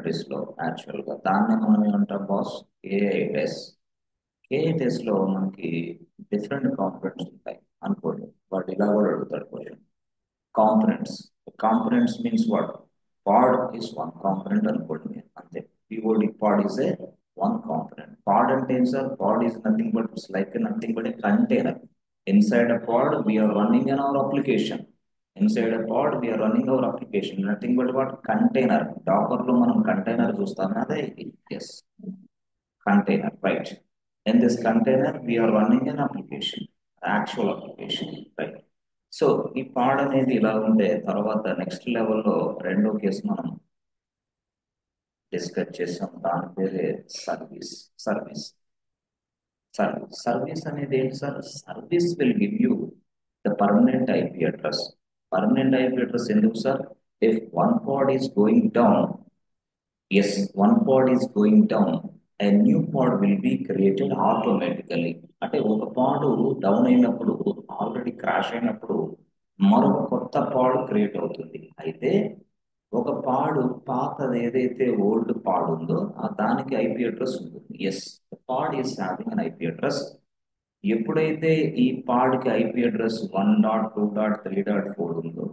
Kubernetes లో actual గా దాన్ని మనం ఏమంటాం boss? AI test. AI test లో మనకి డిఫరెంట్ కాంపోనెంట్స్ ఉంటాయి అనుకోండి. వాటి ఇలా కూడా అడుగుతాడు question. Components. Components means what? Pod is one component అనుకోండి, అంతే. P O D pod is a one component. Pod అంటే ఏం sir? Pod is nothing but it's like nothing but a container. Inside a pod we are running in our application. Inside a pod we are running our application. Nothing but what? Container. Docker లో మనం container చూస్తాం అదే. Yes, container, right? In this container we are running an application, actual application, right? So ఈ పాడ్ అనేది ఇలా ఉంటే తర్వాత next లెవెల్లో రెండో కేసు మనం డిస్కస్ చేసాం. దాని పేరే సర్వీస్. సర్వీస్ సర్వీస్ అనేది ఏంటి సార్? Service will give you the permanent IP address. Permanent IP address ఎందుకు sir? If one pod is going down, yes, one pod is going down, a new pod will be created automatically. అంటే ఒక పాడ్ down అయినప్పుడు, already crash అయినప్పుడు మరొక కొత్త పాడ్ create అవుతుంది. అయితే ఒక పాడు పాతది ఏదైతే ఓల్డ్ పాడ్ ఉందో దానికి ఐపీ అడ్రస్ ఉంటుంది. Yes, pod is having an IP address. ఎప్పుడైతే ఈ పాడ్కి ఐపీ అడ్రస్ 1.2.3.4 ఉందో,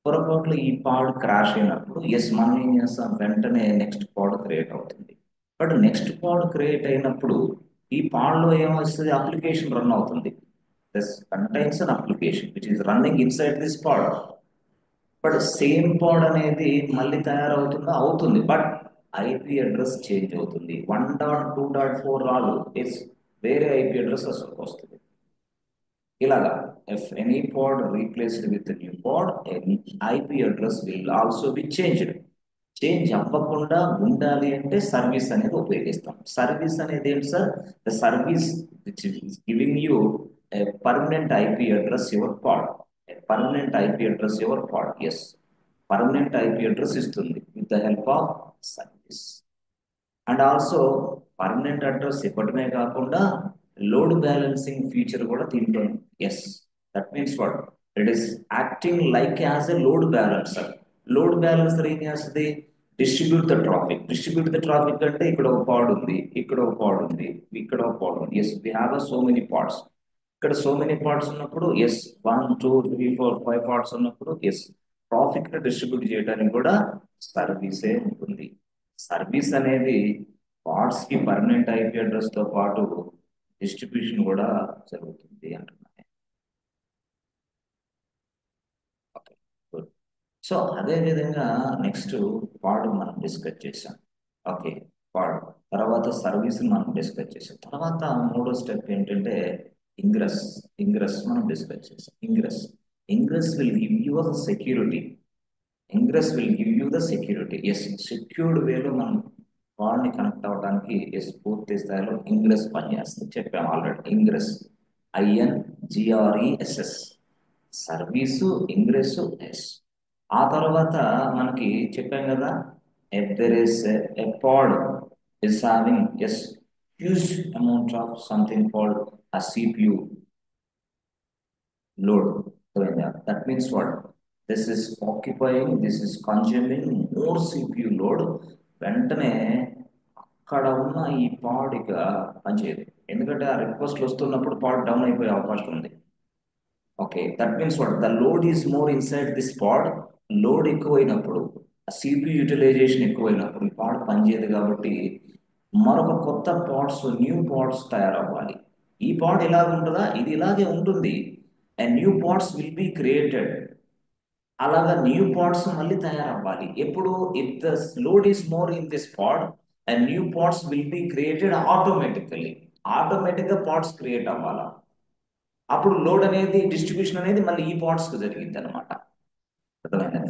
పొరపాట్లు ఈ పాడ్ క్రాష్ అయినప్పుడు ఎస్ మనం ఏం చేస్తాం? వెంటనే నెక్స్ట్ పాడ్ క్రియేట్ అవుతుంది. బట్ నెక్స్ట్ పాడ్ క్రియేట్ అయినప్పుడు ఈ పాడ్లో ఏమొస్తుంది? అప్లికేషన్ రన్ అవుతుంది. This contains an application which is running inside this pod. But same pod అనేది మళ్ళీ తయారవుతుందా? అవుతుంది. బట్ ఐపీ అడ్రస్ చేంజ్ అవుతుంది. 1.2.4 రాదు, ఇట్స్ వేరే ఐపీ అడ్రస్ వస్తుంది. ఇలాగా if any pod replaced with a new pod, an IP address will also be changed. Change అవ్వకుండా ఉండాలి అంటే సర్వీస్ అనేది ఉపయోగిస్తాం. సర్వీస్ అనేది ఏంటి sir? The service which is giving you a permanent IP address your pod. Permanent IP address your pod. Yes, permanent IP address ఇస్తుంది with the help of service. And also permanent address ఇవ్వడమే కాకుండా load balancing feature కూడా దీంట్లో. Yes, that means what? It is acting like as a load balancer. Load balancer ఏం చేస్తుంది? Distribute the traffic. Distribute the traffic అంటే ఇక్కడ ఒక pod ఉంది, ఇక్కడ ఒక పాడ్ ఉంది, ఇక్కడ ఒక పాడ్ ఉంది. Yes, we have so many pods. ఇక్కడ సో మెనీ పాడ్స్ ఉన్నప్పుడు ఎస్, 1 2 3 4 5 పాడ్స్ ఉన్నప్పుడు ఎస్, ట్రాఫిక్ ని డిస్ట్రిబ్యూట్ చేయడానికి కూడా సర్వీసే ఉంటుంది. సర్వీస్ అనేది పాడ్స్ కి పర్మనెంట్ ఐపీ అడ్రస్ తో పాటు డిస్ట్రిబ్యూషన్ కూడా జరుగుతుంది అంటున్నాను. Okay, good. సో అదే విధంగా నెక్స్ట్ పాడ్ మనం డిస్కస్ చేసాం. ఓకే, పాడ్ తర్వాత సర్వీస్ మనం డిస్కస్ చేసాం. తర్వాత మూడో స్టెప్ ఏంటంటే ఇంగ్రెస్. ఇంగ్రెస్ మనం డిస్కస్ చేసాం. Ingress. Ingress will give you the security. Ingress will give you the security. Yes, secured వేలో మనం వాడిని కనెక్ట్ అవ్వడానికి ఎస్ పూర్తి స్థాయిలో ఇంగ్రెస్ పనిచేస్తుంది. చెప్పాము already. Ingress, INGRESS, service, ingress, yes. ఆ తర్వాత మనకి చెప్పాం కదా, if there is a pod is having yes huge amount of something called a CPU load. So that means what? This is occupying, this is consuming more CPU load. వెంటనే అక్కడ ఉన్న ఈ పాడ్ ఇక పనిచేయదు. ఎందుకంటే ఆ రిక్వెస్ట్లు వస్తున్నప్పుడు పాడ్ డౌన్ అయిపోయే అవకాశం ఉంది. Okay, that means what? The load is more inside this pad. Load ఎక్కువైనప్పుడు, CPU యూటిలైజేషన్ ఎక్కువైనప్పుడు ఈ పాడ్ పనిచేయదు. కాబట్టి మరొక కొత్త పాడ్స్, న్యూ పాడ్స్ తయారవ్వాలి. ఈ పాడ్ ఇలా ఉంటుందా? ఇది ఇలాగే ఉంటుంది. And new pods will be created. అలాగా న్యూ పాడ్స్ మళ్ళీ తయారవ్వాలి. ఎప్పుడు? If the load is more in this pod and new pods will be created automatically. ఆటోమేటిక్గా పాడ్స్ క్రియేట్ అవ్వాలా. అప్పుడు లోడ్ అనేది, డిస్ట్రిబ్యూషన్ అనేది మళ్ళీ ఈ పాడ్స్ కు జరిగింది అనమాట.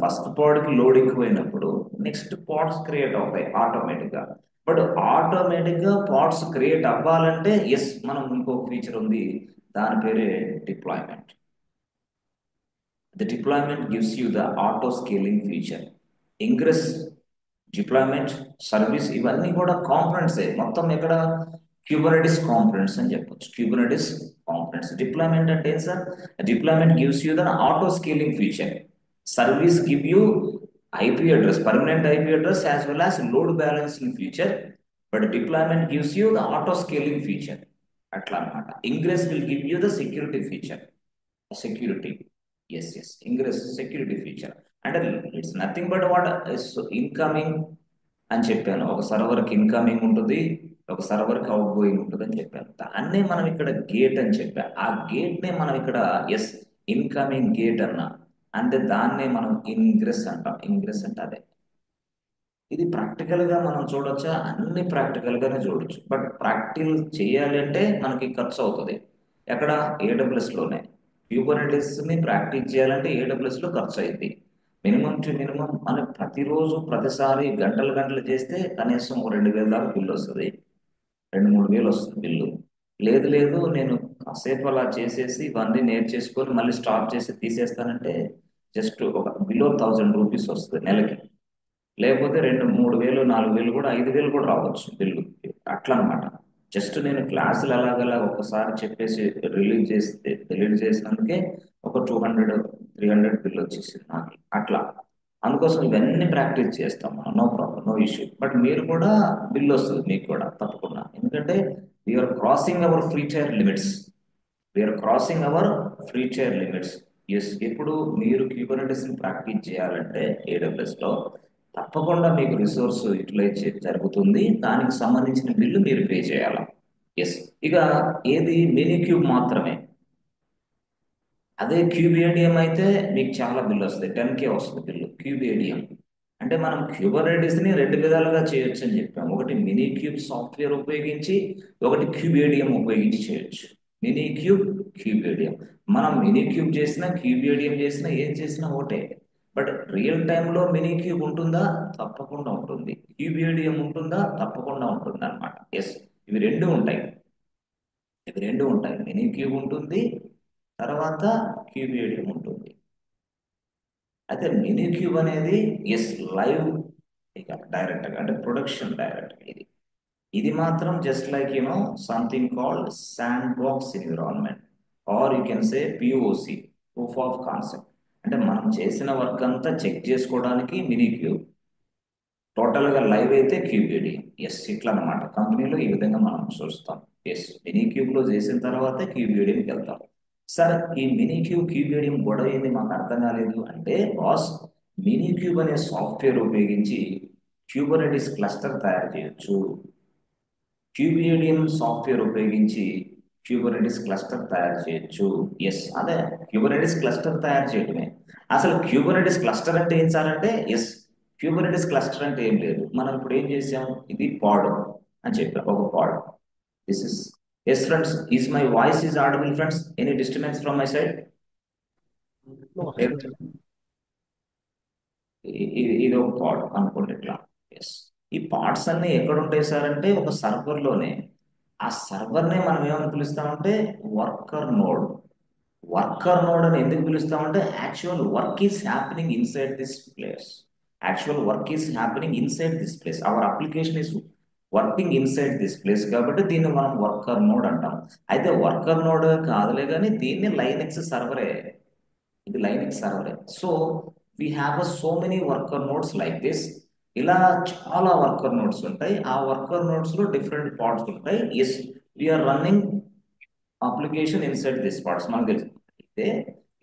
ఫస్ట్ పాడ్ కి లోడ్ ఎక్కువైనప్పుడు నెక్స్ట్ పాడ్స్ క్రియేట్ అవుతాయి ఆటోమేటిక్ గా. బట్ ఆటోమేటిక్ గా పాడ్స్ క్రియేట్ అవ్వాలంటే ఎస్, మనం ఇంకొక ఫీచర్ ఉంది, దాని పేరే deployment. The deployment gives you the auto scaling feature. Ingress, deployment, service ఇవన్నీ కూడా కాంపోనెంట్స్. మొత్తం ఎక్కడ? క్యూబర్నెటిస్ కాంపోనెంట్స్ అని చెప్పొచ్చు. Kubernetes components. డిప్లాయ్మెంట్ అంటే ఏం sir? Deployment gives you the auto scaling feature. Service give you IP address, permanent IP address as well as load balancing feature, but deployment gives you the auto scaling feature. అట్లా అన్నమాట. Ingress will give you the security feature. Security. Yes. Ingress security feature. అంటే it's nothing but what incoming అని చెప్పాను. ఒక సర్వర్కి incoming ఉంటుంది, ఒక సర్వర్కి out going ఉంటుంది అని చెప్పాను. దాన్నే మనం ఇక్కడ గేట్ అని చెప్పాను. ఆ గేట్నే మనం ఇక్కడ ఇన్కమింగ్ గేట్ అన్నా, అంటే దాన్నే మనం ఇంగ్రెస్ అంటాం. ఇంగ్రెస్ అంటే అదే. ఇది ప్రాక్టికల్ గా మనం చూడొచ్చా? అన్ని ప్రాక్టికల్ గానే చూడొచ్చు. బట్ ప్రాక్టికల్ చేయాలి అంటే మనకి ఖర్చు అవుతుంది. ఎక్కడ? ఏడబ్ల్యూఎస్ లోనే. క్యూబర్నెటిస్ ని ప్రాక్టీస్ చేయాలంటే ఏడబ్ల్యూఎస్ లో ఖర్చు అయింది. మినిమం టు మినిమం మనం ప్రతిరోజు ప్రతిసారి గంటలు గంటలు చేస్తే కనీసం ఒక 2,000 దాకా బిల్లు వస్తుంది. 2-3 వేలు వస్తుంది బిల్లు. లేదు నేను కాసేపు అలా చేసేసి ఇవన్నీ నేర్చేసుకొని మళ్ళీ స్టాప్ చేసి తీసేస్తానంటే జస్ట్ ఒక బిలో 1,000 రూపీస్ వస్తుంది నెలకి. లేకపోతే 2-3 వేలు 4 వేలు కూడా 5 వేలు కూడా రావచ్చు బిల్లు. అట్లా అనమాట. జస్ట్ నేను క్లాసులు అలాగలా ఒకసారి చెప్పేసి రిలీజ్ చేసినందుకే ఒక 200-300 బిల్ వచ్చేసింది నాకు. అట్లా అందుకోసం ఇవన్నీ ప్రాక్టీస్ చేస్తాం మనం. No problem, no issue. But మీరు కూడా బిల్ వస్తుంది మీకు కూడా తప్పకుండా. ఎందుకంటే we are crossing our free tier limits. We are crossing our free tier limits. ఇప్పుడు మీరు క్యూబర్నెటిస్ ని ప్రాక్టీస్ చేయాలంటే AWS లో తప్పకుండా మీకు రిసోర్స్ యూటిలైజ్ జరుగుతుంది. దానికి సంబంధించిన బిల్లు మీరు పే చేయాలి. ఎస్. ఇక ఏది మినీ క్యూబ్ మాత్రమే. అదే క్యూబిఏడిఎం అయితే మీకు చాలా బిల్లు వస్తుంది. 10K వస్తుంది బిల్లు క్యూబిఏడిఎం. అంటే మనం క్యూబర్నెటిస్ ని 2 విధాలుగా చేయొచ్చు అని చెప్పాం. ఒకటి మినీ క్యూబ్ సాఫ్ట్వేర్ ఉపయోగించి, ఒకటి క్యూబిఏడిఎం ఉపయోగించి చేయొచ్చు. Minikube, kubeadm. మనం మినీ క్యూబ్ చేసినా క్యూబిఏడిఎం చేసినా ఏం చేసినా ఒకటే. బట్ రియల్ టైంలో మినీ క్యూబ్ ఉంటుందా? తప్పకుండా ఉంటుంది. క్యూబిఏడిఎం ఉంటుందా? తప్పకుండా ఉంటుంది అనమాట. ఎస్. ఇవి రెండు ఉంటాయి. మినీ క్యూబ్ ఉంటుంది, తర్వాత క్యూబిఏడిఎం ఉంటుంది. అయితే మినీ క్యూబ్ అనేది లైవ్, ఇక డైరెక్ట్ గా అంటే ప్రొడక్షన్ డైరెక్ట్. ఇది మాత్రం just like something called sandbox environment, or you can say POC, proof of concept. అంటే మనం చేసిన వర్క్ అంతా చెక్ చేసుకోవడానికి మినీ క్యూబ్, టోటల్ గా లైవ్ అయితే క్యూబిఏడిఎం. ఇట్లా అనమాట. కంపెనీలో ఈ విధంగా మనం చూస్తాం. మినీ క్యూబ్ లో చేసిన తర్వాతే క్యూబిఏడిఎంకి వెళ్తాం. సార్, ఈ మినీ క్యూబ్ క్యూబిఏడిఎం గొడవ ఏంది మాకు అర్థం కాలేదు అంటే, బాస్, మినీ క్యూబ్ అనే సాఫ్ట్వేర్ ఉపయోగించి క్యూబర్నెటిస్ క్లస్టర్ తయారు చేయొచ్చు. క్యూబిఏడిఎం సాఫ్ట్వేర్ ఉపయోగించి క్యూబర్నెటిస్ క్లస్టర్ తయారు చేయొచ్చు. అదే క్యూబర్నెటిస్ క్లస్టర్ తయారు చేయడమే. అసలు క్యూబర్నెటిస్ క్లస్టర్ అంటే ఏం సార్ అంటే, క్యూబర్నెటిస్ క్లస్టర్ అంటే ఏం లేదు. మనం ఇప్పుడు ఏం చేసాం, ఇది పాడ్ అని చెప్పాం, ఒక pod. This is friends, is my voice is audible friends? Any disturbance from my side? ఇది ఒక పాడ్ అనుకోండి ఇట్లా. ఎస్. ఈ పార్ట్స్ అన్ని ఎక్కడ ఉంటాయి సార్ అంటే, ఒక సర్వర్ లోనే. ఆ సర్వర్ నే మనం ఏమని పిలుస్తామంటే వర్కర్ నోడ్. వర్కర్ నోడ్ అని ఎందుకు పిలుస్తామంటే, actual work is happening inside this place. Our application is working inside this place కాబట్టి దీన్ని మనం వర్కర్ నోడ్ అంటాం. అయితే వర్కర్ నోడ్ కాదులే కానీ దీన్ని లైనెక్స్ సర్వరే. ఇది లైనెక్స్ సర్వరే. So we have so many worker nodes like this. ఇలా చాలా వర్కర్ నోడ్స్ ఉంటాయి. ఆ వర్కర్ నోడ్స్ లో డిఫరెంట్ పార్ట్స్ ఉంటాయి. We are running application inside this parts మనకు తెలుసు. అయితే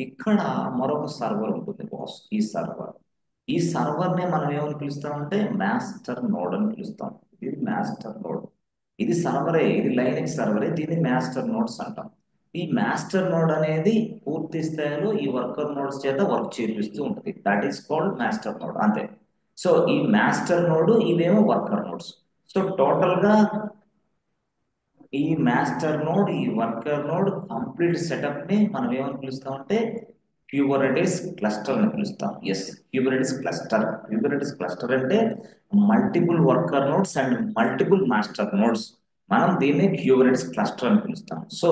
ఇక్కడ మరొక సర్వర్ ఉంటుంది బాస్. ఈ సర్వర్ నే మనం ఏమని పిలుస్తామంటే మాస్టర్ నోడ్ అని పిలుస్తాం. ఇది మాస్టర్ నోడ్. ఇది సర్వరే, ఇది లైనెక్స్ సర్వరే. దీన్ని మాస్టర్ నోడ్స్ అంటాం. ఈ మాస్టర్ నోడ్ అనేది పూర్తి స్థాయిలో ఈ వర్కర్ నోడ్స్ చేత వర్క్ చేపిస్తూ ఉంటుంది. That is called master node, అంతే. సో ఈ మాస్టర్ నోడ్, ఇవేమో వర్కర్ నోడ్స్. సో టోటల్ గా ఈ మాస్టర్ నోడ్, ఈ వర్కర్ నోడ్ కంప్లీట్ సెటప్ ని మనం ఏమని పిలుస్తామంటే క్యూబర్నెటిస్ క్లస్టర్ అని పిలుస్తాం. క్యూబర్నెటిస్ క్లస్టర్ అంటే multiple worker nodes and multiple master nodes. మనం దీన్ని క్యూబర్నెటిస్ క్లస్టర్ అని పిలుస్తాం. సో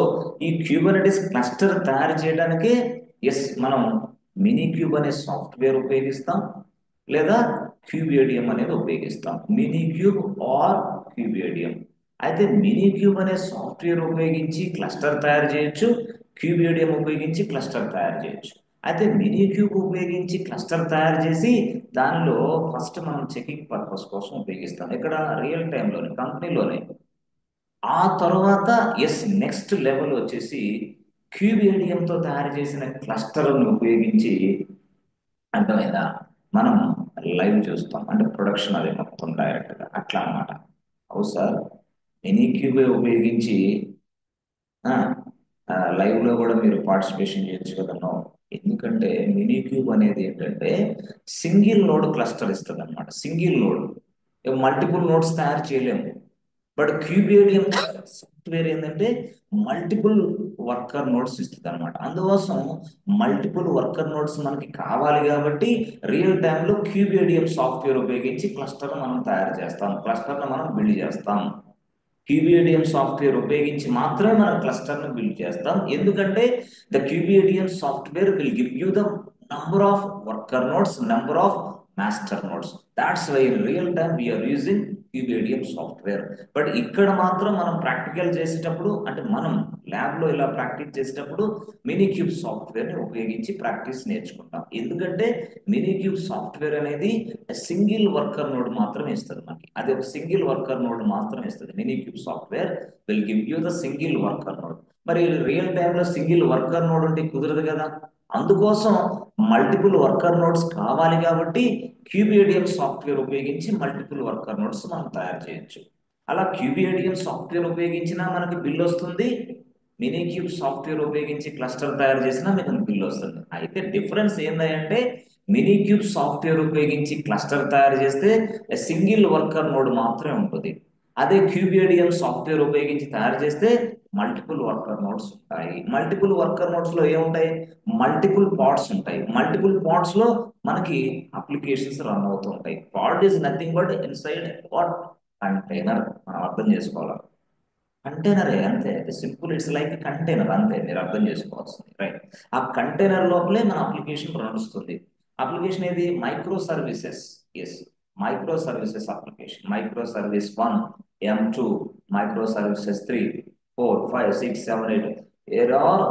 ఈ క్యూబర్నెటిస్ క్లస్టర్ తయారు చేయడానికి మనం మినీ క్యూబ్ అనే సాఫ్ట్వేర్ ఉపయోగిస్తాం, లేదా క్యూబిఏడిఎం అనేది ఉపయోగిస్తాం. Minikube or kubeadm. అయితే మినీ క్యూబ్ అనే సాఫ్ట్వేర్ ఉపయోగించి క్లస్టర్ తయారు చేయొచ్చు, క్యూబిఏడిఎం ఉపయోగించి క్లస్టర్ తయారు చేయొచ్చు. అయితే మినీ క్యూబ్ ఉపయోగించి క్లస్టర్ తయారు చేసి దానిలో ఫస్ట్ మనం చెకింగ్ పర్పస్ కోసం ఉపయోగిస్తాం. ఇక్కడ రియల్ టైంలోనే కంపెనీలోనే. ఆ తర్వాత నెక్స్ట్ లెవెల్ వచ్చేసి క్యూబేడియంతో తయారు చేసిన క్లస్టర్ను ఉపయోగించి, అర్థమైందా, మనం లైవ్ చూస్తాం. అంటే ప్రొడక్షన్ అది మొత్తం డైరెక్ట్గా అట్లా అన్నమాట. అవు సార్, మినీ క్యూబే ఉపయోగించి లైవ్ లో కూడా మీరు పార్టిసిపేషన్ చేయొచ్చు కదా. నో. ఎందుకంటే మినీ క్యూబ్ అనేది ఏంటంటే సింగిల్ నోడ్ క్లస్టర్ ఇస్తుంది అనమాట. సింగిల్ నోడ్, మల్టిపుల్ నోడ్స్ తయారు చేయలేము. బట్ క్యూబేడియం సాఫ్ట్వేర్ ఏంటంటే మల్టిపుల్ వర్కర్ నోడ్స్ ఇస్తుంది అనమాట. అందుకోసం మల్టిపుల్ వర్కర్ నోడ్స్ మనకి కావాలి కాబట్టి రియల్ టైంలో క్యూబేడియం సాఫ్ట్వేర్ ఉపయోగించి క్లస్టర్ మనం తయారు చేస్తాం, క్లస్టర్ను మనం బిల్డ్ చేస్తాం. క్యూబిడియం సాఫ్ట్వేర్ ఉపయోగించి మాత్రమే మనం క్లస్టర్ను బిల్డ్ చేస్తాం. ఎందుకంటే the kubeadm software will give you the number of worker nodes, number of master nodes. That's why in real time we are using kubeadm software. But ఇక్కడ మాత్రం మనం ప్రాక్టికల్ చేసేటప్పుడు, అంటే మనం ల్యాబ్ లో ఇలా ప్రాక్టీస్ చేసేటప్పుడు మినీ క్యూబ్ సాఫ్ట్వేర్ ని ఉపయోగించి ప్రాక్టీస్ నేర్చుకుంటాం. ఎందుకంటే మినీ క్యూబ్ సాఫ్ట్వేర్ అనేది సింగిల్ వర్కర్ నోడ్ మాత్రమే ఇస్తుంది మనకి. అది ఒక సింగిల్ వర్కర్ నోడ్ మాత్రమే ఇస్తుంది. Mini cube software will give you the single worker node. మరి రియల్ టైంలో సింగిల్ వర్కర్ నోడ్ ఉంటే కుదరదు కదా. అందుకోసం మల్టిపుల్ వర్కర్ నోడ్స్ కావాలి కాబట్టి క్యూబిడియం సాఫ్ట్వేర్ ఉపయోగించి మల్టిపుల్ వర్కర్ నోడ్స్ మనం తయారు చేయొచ్చు. అలా క్యూబిడియం సాఫ్ట్వేర్ ఉపయోగించినా మనకి బిల్ వస్తుంది, మినీ క్యూబ్ సాఫ్ట్వేర్ ఉపయోగించి క్లస్టర్ తయారు చేసినా మీకు బిల్ వస్తుంది. అయితే డిఫరెన్స్ ఏంటంటే మినీ క్యూబ్ సాఫ్ట్వేర్ ఉపయోగించి క్లస్టర్ తయారు చేస్తే సింగిల్ వర్కర్ నోడ్ మాత్రమే ఉంటుంది. అదే క్యూబిడియం సాఫ్ట్వేర్ ఉపయోగించి తయారు చేస్తే మల్టిపుల్ వర్కర్ నోడ్స్ ఉంటాయి. మల్టిపుల్ వర్కర్ నోడ్స్ లో ఏముంటాయి, మల్టిపుల్ పాడ్స్ ఉంటాయి. మల్టిపుల్ పాడ్స్ లో మనకి అప్లికేషన్స్ రన్ అవుతూ ఉంటాయి. Pod is nothing but inside what, container. మనం అర్థం చేసుకోవాలి. కంటైనరే, అంతే. సింపుల్, ఇట్స్ లైక్ కంటైనర్, అంతే. మీరు అర్థం చేసుకోవాల్సింది, రైట్. ఆ కంటైనర్ లోపలే మన అప్లికేషన్ నడుస్తుంది. అప్లికేషన్ ఏది, microservices. Yes, microservices application. Microservice 1, M2, microservices 3, 4, 5, 6, 7, 8. There are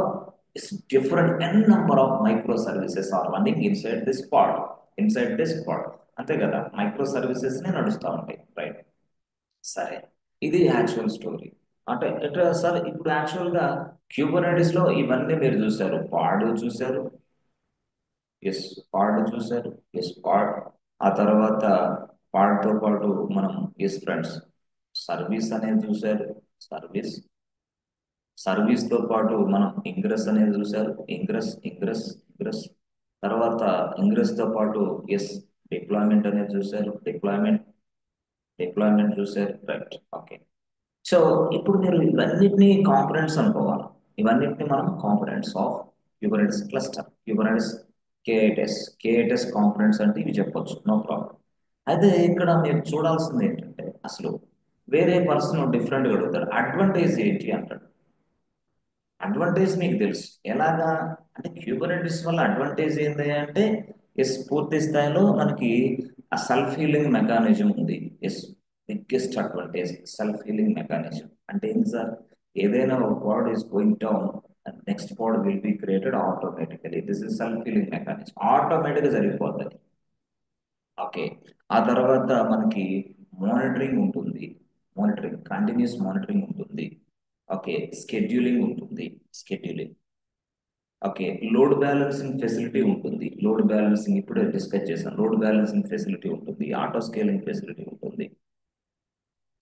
different n number of micro services are running inside this pod, inside this pod. అంతే కదా, micro services నే నడుస్తూ ఉంటాయి, right. సరే, ఇది actual story. అంటే ఎట్లా sir, ఇప్పుడు యాక్చువల్ గా క్యూబర్నెటిస్ లో ఇవన్నీ మీరు చూసారు. పాడ్ చూసారు, ఎస్. పాడ్ చూసారు, ఎస్. పాడ్. ఆ తర్వాత పాడ్ తో పాటు మనం, ఎస్ ఫ్రెండ్స్, సర్వీస్ అనేది చూసారు. సర్వీస్, సర్వీస్ తో పాటు మనం ఇంగ్రెస్ అనేది చూసారు. Ingress, ingress, ingress. తర్వాత ఇంగ్రెస్ తో పాటు ఎస్ డిప్లాయ్మెంట్ అనేది చూసారు. డిప్లాయ్మెంట్, డిప్లాయ్మెంట్ చూసారు, రైట్. ఓకే. సో ఇప్పుడు మీరు ఇవన్నిటిని కాంపొనెంట్స్ అనుకోవాలి. ఇవన్నిటిని మనం components of Kubernetes cluster, Kubernetes K8s components అంటే ఇవి చెప్పొచ్చు, నో ప్రాబ్లం. అయితే ఇక్కడ మీరు చూడాల్సింది ఏంటంటే, అసలు వేరే పర్సన్ డిఫరెంట్గా అడుగుతాడు, అడ్వాంటేజ్ ఏంటి అంటాడు. అడ్వాంటేజ్ మీకు తెలుసు ఎలాగా, అంటే క్యూబర్నెటిస్ వల్ల అడ్వాంటేజ్ ఏంటి అంటే, ఎస్, పూర్తి స్థాయిలో మనకి ఆ సెల్ఫ్ హీలింగ్ మెకానిజం ఉంది. Yes, biggest advantage self healing mechanism. అంటే ఏంటి సార్, ఏదైనా ఒక pod is going down, next pod will be created automatically. This is self healing mechanism, ఆటోమేటిక్గా జరిగిపోతుంది. ఓకే. ఆ తర్వాత మనకి మానిటరింగ్ ఉంటుంది, మానిటరింగ్, కంటిన్యూస్ మానిటరింగ్ ఉంటుంది. ఓకే, స్కెడ్యూలింగ్ ఉంటుంది, scheduling. Okay, load balancing facility ఉంటుంది. లోడ్ బ్యాలెన్సింగ్ ఇప్పుడే డిస్కస్ చేశాను. లోడ్ బ్యాలెన్సింగ్ ఫెసిలిటీ ఉంటుంది, ఆటో స్కేలింగ్ ఫెసిలిటీ ఉంటుంది.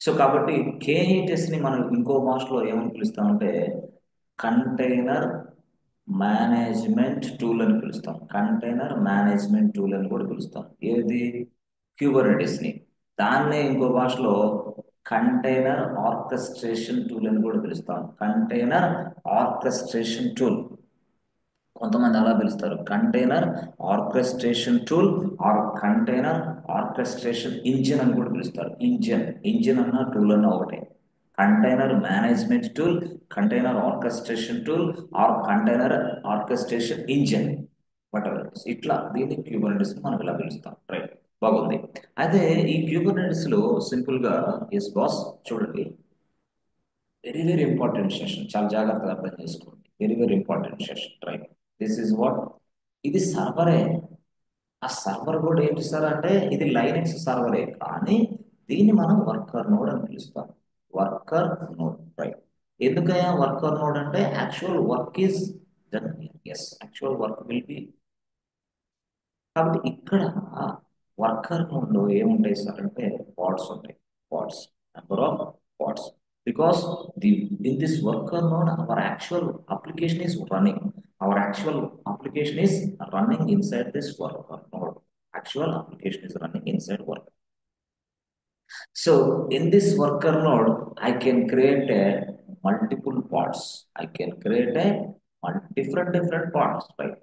సో కాబట్టి K8s ని మనం ఇంకో భాషలో ఏమని పిలుస్తామంటే కంటైనర్ మేనేజ్మెంట్ టూల్ అని పిలుస్తాం. కంటైనర్ మేనేజ్మెంట్ టూల్ అని కూడా పిలుస్తాం. ఏది, క్యూబర్నెటిస్ ని. దాన్నే ఇంకో భాషలో కంటైనర్ ఆర్కెస్ట్రేషన్ టూల్ అని కూడా పిలుస్తాం. కంటైనర్ ఆర్కెస్ట్రేషన్ టూల్, కొంతమంది అలా పిలుస్తారు. Container orchestration tool or container orchestration engine అని కూడా పిలుస్తారు. ఇంజిన్, ఇంజిన్ అన్న టూల్ అన్న ఒకటే. Container management tool, container orchestration tool or container orchestration engine, whatever. ఇట్లా దీన్ని క్యూబర్నెటిస్ మనం ఇలా పిలుస్తాం, రైట్. బాగుంది. అయితే ఈ క్యూబర్నెటిస్ లో సింపుల్ గా, ఎస్ బాస్, చూడండి, వెరీ వెరీ ఇంపార్టెంట్ సెషన్, చాలా జాగ్రత్తగా అర్థం చేసుకోండి. Very very important session, right. This is what ఇది సర్వరే. ఆ సర్వర్ కూడా ఏంటి సార్ అంటే ఇది లైనెక్స్ సర్వరే, కానీ దీన్ని మనం వర్కర్ నోడ్ అని పిలుస్తాం. Worker node, right. ఎందుకయ్యా వర్కర్ నోడ్ అంటే actual work is done. Yes, actual work will be. కాబట్టి ఇక్కడ వర్కర్ నోడ్ లో ఏముంటాయి సార్ అంటే పాడ్స్ ఉంటాయి. Pods, number of pods. Because the in this worker node our actual application is running. Our actual application is running inside this worker node. Actual application is running inside worker. So in this worker node I can create a multiple pods. I can create a different pods, right?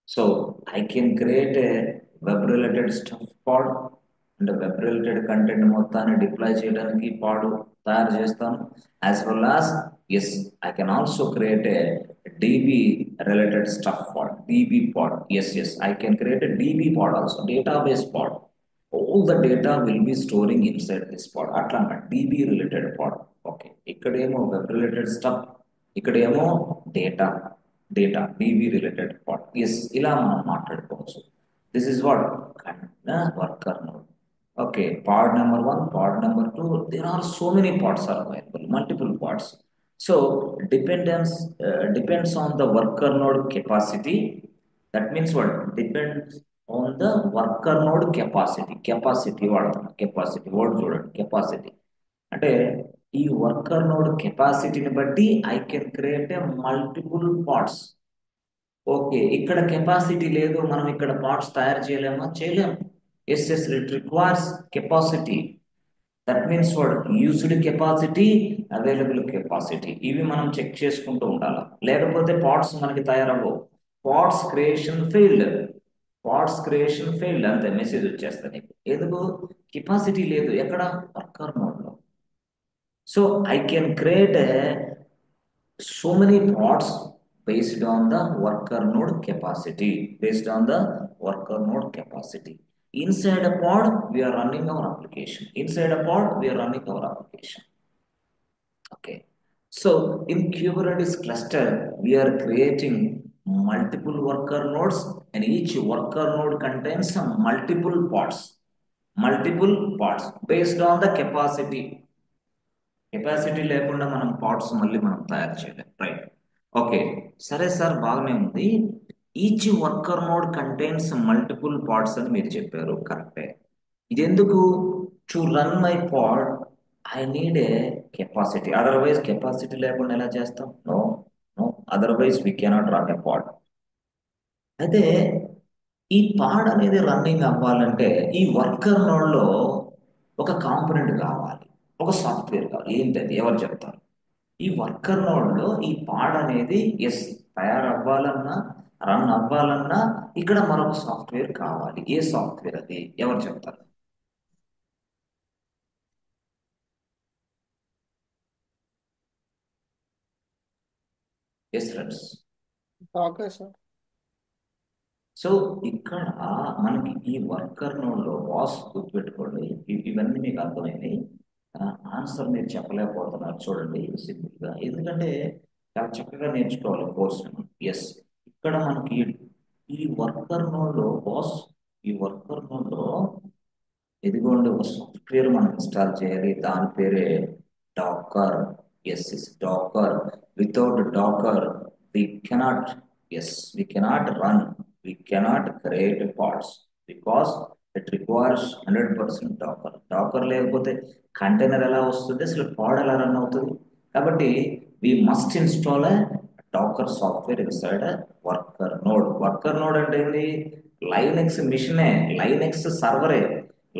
So I can create a web related stuff pod, and web related content మొత్తాన్ని deploy చేయడానికి పాడు తయారు చేస్తాను. As well as yes, I can also create a DB related stuff pod, DB pod. Yes, I can create a DB pod also, database pod. All the data will be storing inside this pod. అట్లా DB related pod. Okay, ఇక్కడేమో web related stuff, ఇక్కడేమో data DB related part. Yes, ఇలా మనం మాట్లాడుకోవచ్చు. This is what worker node. Okay, part number 1, part number 2, there are so many parts are available, multiple parts. So depends on the worker node capacity. That means what? Depends on the worker node capacity వాడతాం. Capacity word చూడండి, capacity అంటే ఈ worker node కెపాసిటీని బట్టి I can create a multiple parts. Okay, ఇక్కడ capacity లేదు, మనం ఇక్కడ పార్ట్స్ తయారు చేయలేమా? చేయలేము. Yes, it requires capacity. That means what? Used capacity, available capacity, ఇవి మనం చెక్ చేసుకుంటూ ఉండాలి. లేకపోతే పార్ట్స్ మనకి తయారవ్వవు. పార్ట్స్ క్రియేషన్ ఫెయిల్డ్ అంతే, మెసేజ్ వచ్చేస్తుంది నీకు. ఎందుకు? కెపాసిటీ లేదు ఎక్కడ? వర్కర్ నోడ్ లో. So I can create so many pods based on the worker node capacity. Inside a pod, we are running our application. Okay. So in Kubernetes cluster, we are creating multiple worker nodes, and each worker node contains some multiple pods based on the capacity. Capacity లేకుండా మనం parts మళ్ళీ మనం తయారు చేయలేం, right? Okay, సరే sir, బాగానే ఉంది. Each worker node contains multiple parts అని మీరు చెప్పారు, కరెక్టే. ఇదెందుకు? To run my pod I need a capacity. Otherwise capacity లేకుండా ఎలా చేస్తాం? No, otherwise we cannot run a pod. అయితే ఈ పాడ్ అనేది రన్నింగ్ అవ్వాలంటే ఈ వర్కర్ నోడ్ లో ఒక కాంపోనెంట్ కావాలి, ఒక సాఫ్ట్వేర్ కావాలి. ఏంటది? ఎవరు చెప్తారు? ఈ వర్కర్ నోడ్ లో ఈ పాడ్ అనేది తయారవ్వాలన్నా, రన్ అవ్వాలన్నా ఇక్కడ మరొక సాఫ్ట్వేర్ కావాలి. ఏ సాఫ్ట్వేర్ అది? ఎవరు చెప్తారు? Yes friends. Okay sir. So ఇక్కడ మనకి ఈ వర్కర్ నోడ్ లో బాస్ గుర్తుపెట్టుకోండి, ఇవన్నీ మీకు అర్థమైనాయి. ఆన్సర్ మీరు చెప్పలేకపోతున్నారు చూడండి సింపుల్ గా, ఎందుకంటే చాలా చక్కగా నేర్చుకోవాలి కోర్స్. ఎస్, ఇక్కడ మనకి ఈ వర్కర్ నోడ్ లో ఇదిగోండి ఒక సాఫ్ట్వేర్ మనం ఇన్స్టాల్ చేయాలి, దాని పేరే docker. Yes, docker. Without docker we cannot run, we cannot create parts, because it requires 100% Dakar లేకపోతే కంటైనర్ ఎలా వస్తుంది, అసలు పాడ్ ఎలా రన్ అవుతుంది? కాబట్టి we must install a Docker software inside worker node అంటే ఏంటి? లైనెక్స్ మిషనే, లైనెక్స్ సర్వరే,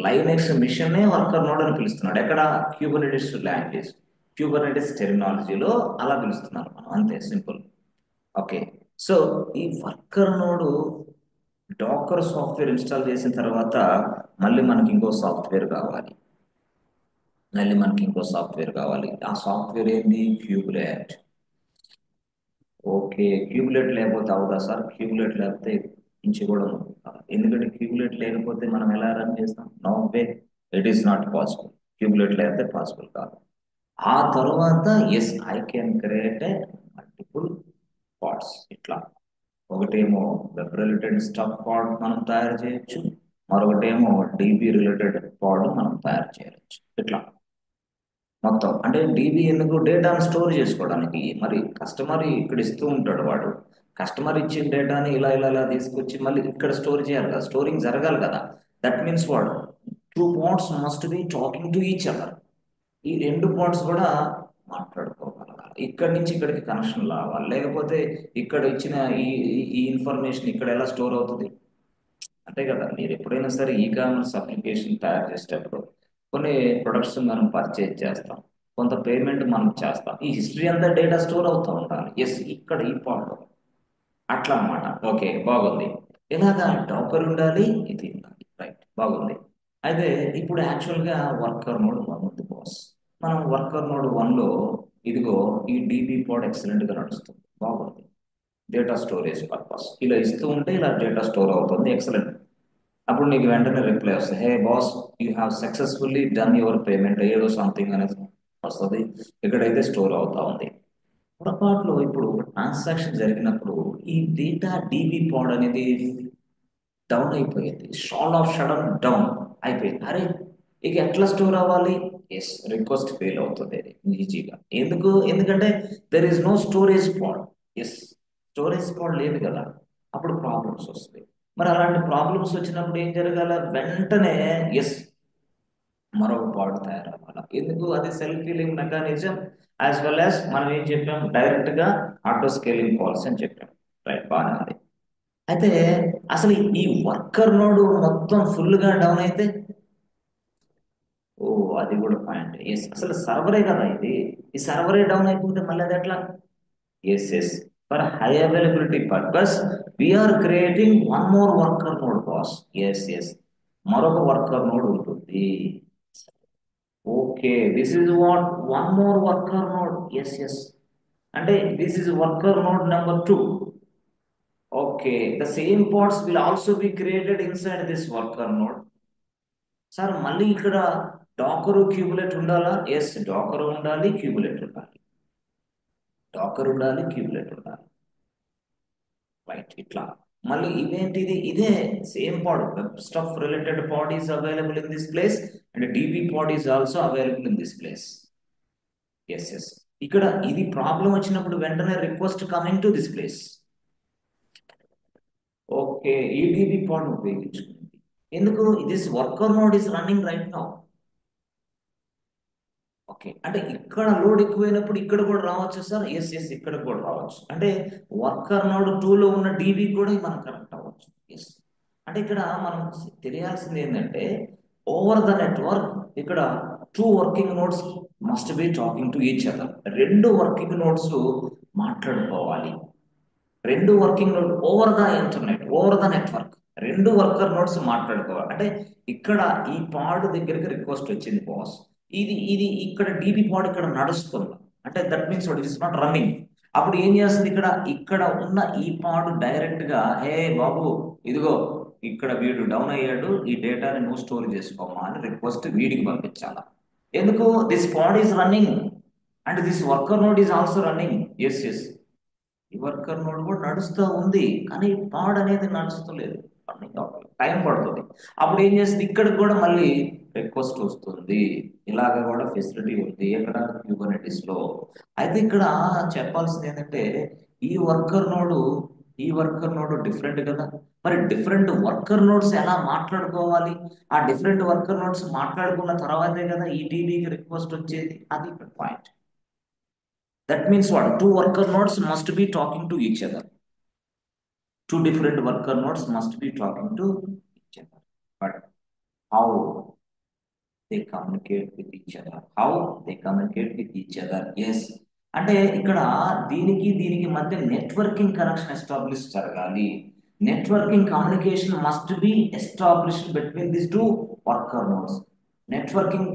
లైనెక్స్ మిషనే వర్కర్ నోడ్ అని పిలుస్తున్నాడు. ఎక్కడ? క్యూబర్నెటిస్ లాంగ్వేజ్, క్యూబర్నెటిస్ టెర్మినాలజీలో అలా పిలుస్తున్నారు మనం, అంతే, సింపుల్. ఓకే, సో ఈ worker node docker software install చేసిన తర్వాత మళ్ళీ మనకి ఇంకో సాఫ్ట్వేర్ కావాలి. ఆ సాఫ్ట్వేర్ ఏంది? క్యూబులేట్. ఓకే, క్యూబులేట్ లేకపోతే అవుదా సార్? క్యూబులేట్ లేకపోతే ఇంచి కూడా ఎందుకంటే క్యూబులేట్ లేకపోతే మనం ఎలా రన్ చేస్తాం? No way, it is not possible. Kubelet లేకపోతే పాసిబుల్ కాదు. ఆ తర్వాత yes, I can create a multiple parts. ఇట్లా ఒకటేమో వెబ్ రిలేటెడ్ స్టఫ్ పాడ్ మనం తయారు చేయొచ్చు, మరొకటేమో డీబీ రిలేటెడ్ పాడ్ మనం తయారు చేయొచ్చు. ఇట్లా మొత్తం అంటే డీబీ ఎందుకు డేటాను స్టోర్ చేసుకోవడానికి. మరి కస్టమర్ ఇక్కడ ఇస్తూ ఉంటాడు, వాడు కస్టమర్ ఇచ్చిన డేటాని ఇలా ఇలా ఇలా తీసుకొచ్చి మళ్ళీ ఇక్కడ స్టోర్ చేయాలి కదా, స్టోరింగ్ జరగాలి కదా. దట్ మీన్స్ వాడు two parts must be talking to each other. ఈ రెండు పార్ట్స్ కూడా మాట్లాడుకోగలగాలి. ఇక్కడి నుంచి ఇక్కడికి కనెక్షన్ రావాలి, లేకపోతే ఇక్కడ ఇచ్చిన ఈ ఈ ఇన్ఫర్మేషన్ ఇక్కడ ఎలా స్టోర్ అవుతుంది. అంతే కదా. మీరు ఎప్పుడైనా సరే ఈ కామర్స్ అప్లికేషన్ తయారు చేసేటప్పుడు కొన్ని ప్రొడక్ట్స్ మనం పర్చేజ్ చేస్తాం, కొంత పేమెంట్ మనం చేస్తాం, ఈ హిస్టరీ అంతా డేటా స్టోర్ అవుతూ ఉండాలి. ఎస్, ఇక్కడ ఈ పాయింట్ అట్లా అన్నమాట. ఓకే, బాగుంది. ఇలాగా డాకర్ ఉండాలి, ఇది ఉండాలి. రైట్, బాగుంది. అయితే ఇప్పుడు యాక్చువల్గా వర్కర్ నోడ్ 1 ఉంది బాస్. మనం వర్కర్ నోడ్ 1లో ఇదిగో ఈ డీబీ పాడ్ ఎక్సలెంట్గా నడుస్తుంది, బాగుంది. డేటా స్టోరేజ్ పర్పస్ ఇలా ఇస్తూ ఉంటే ఇలా డేటా స్టోర్ అవుతుంది, ఎక్సలెంట్. అప్పుడు నీకు వెంటనే రిప్లై వస్తుంది, హే boss, you have successfully done your payment, ఏదో సంథింగ్ అనేది వస్తుంది. ఇక్కడైతే స్టోర్ అవుతా ఉంది. పొరపాటులో ఇప్పుడు ట్రాన్సాక్షన్ జరిగినప్పుడు ఈ డేటా డీబీ పాడ్ అనేది డౌన్ అయిపోయింది, షాల్ ఆఫ్ షడన్ డౌన్ అయిపోయింది. అరే, ఇక ఎట్లా స్టోర్ అవ్వాలి. ఎస్, రిక్వెస్ట్ ఫెయిల్ అవుతుంది అది ఈజీగా. ఎందుకంటే there is no storage pod. Yes, storage pod లేదు కదా, అప్పుడు ప్రాబ్లమ్స్ వస్తాయి. మరి అలాంటి ప్రాబ్లమ్స్ వచ్చినప్పుడు ఏం జరగాల, వెంటనే ఎస్ మరొక పాడ్ తయారవ్వాలి. ఎందుకు, అది self healing mechanism. As well as మనం ఏం చెప్పాం, డైరెక్ట్ గా ఆటో స్కేలింగ్ పాలసీ అని చెప్పాం. రైట్, బాగానే ఉంది. అయితే అసలు ఈ వర్కర్ నోడ్ మొత్తం ఫుల్ గా డౌన్ అయితే, ఓ అది కూడా పాయింట్. ఎస్, అసలు సర్వరే కదా ఇది, ఈ సర్వరే డౌన్ అయిపోతే మళ్ళీ అది ఎట్లా. Yes yes, for high availability purpose we are creating one more worker node boss. Yes yes, మరొక వర్కర్ నోడ్ ఉంటుంది. Okay, this is what one more worker node. Yes yes, అంటే this is worker node number 2. Okay, the same parts will also be created inside this worker node. Sir మళ్ళీ ఇక్కడ Docker క్యూబులెట్ ఉండాలా. Yes, Dakar ఉండాలి, క్యూబులెట్ ఉండాలి. Dakar ఉండాలి, క్యూబులెట్ ఉండాలి. Right, ఇట్లా మళ్ళీ ఇదేంటిది, ఇదే same pod, web stuff related pod is available in this place and DB pod is also available in this place. Yes yes, ఇక్కడ ఇది ప్రాబ్లం వచ్చినప్పుడు వెంటనే request coming to this place. Okay, ఈ డీబీ పాడ్ ఉపయోగించుకుంది. ఎందుకు, this worker node is running right now. Okay, అంటే ఇక్కడ load ఎక్కువైనప్పుడు ఇక్కడ కూడా రావచ్చు సార్. ఎస్ ఎస్, ఇక్కడ కూడా రావచ్చు. అంటే వర్కర్ నోడ్ 2లో ఉన్న డీబీ కూడా మనం కనెక్ట్ అవ్వచ్చు. ఎస్, అంటే ఇక్కడ మనం తెలియాల్సింది ఏంటంటే ఓవర్ ద నెట్వర్క్ ఇక్కడ 2 working nodes must be talking to each other. 2 working nodes మాట్లాడుకోవాలి. 2 working node over the internet, over the network 2 worker nodes మాట్లాడుకోవాలి. అంటే ఇక్కడ ఈ పాడ్ దగ్గరికి రిక్వెస్ట్ వచ్చింది బాస్, ఇది ఇది ఇక్కడ డీబీ పాడ్ ఇక్కడ నడుస్తుంది. అంటే that means what is not running. అప్పుడు ఏం చేస్తుంది, ఇక్కడ ఇక్కడ ఉన్న ఈ పాడ్ డైరెక్ట్ గా, హే బాబు ఇదిగో ఇక్కడ వీడు డౌన్ అయ్యాడు, ఈ డేటాని నువ్వు స్టోర్ చేసుకోమా అని రిక్వెస్ట్ వీడికి పంపించాలా. ఎందుకు, this pod is running and this worker node is also running. Yes yes, ఈ వర్కర్ నోడ్ కూడా నడుస్తూ ఉంది, కానీ పాడ్ అనేది నడుస్తలేదు, టైం పడుతుంది. అప్పుడు ఏం చేస్తుంది, ఇక్కడికి కూడా మళ్ళీ రిక్వెస్ట్ వస్తుంది. ఇలాగ కూడా ఫెసిలిటీ ఉంది ఎక్కడ, క్యూబర్నెటిస్ లో. అయితే ఇక్కడ చెప్పాల్సింది ఏంటంటే ఈ వర్కర్ నోడ్ ఈ వర్కర్ నోడ్ డిఫరెంట్ కదా. మరి డిఫరెంట్ వర్కర్ నోడ్స్ ఎలా మాట్లాడుకోవాలి, ఆ డిఫరెంట్ వర్కర్ నోడ్స్ మాట్లాడుకున్న తర్వాతే కదా ఈ డీబీకి రిక్వెస్ట్ వచ్చేది. అది ఇక్కడ point. That means what? 2 worker nodes must be talking to each other. 2 different worker nodes must be talking to each other. But how they communicate with each other? How they communicate with each other? Yes. అంటే ఇక్కడ దీనికి మధ్య networking connection establish జరగాలి. Networking communication must be established between this 2 worker nodes. Networking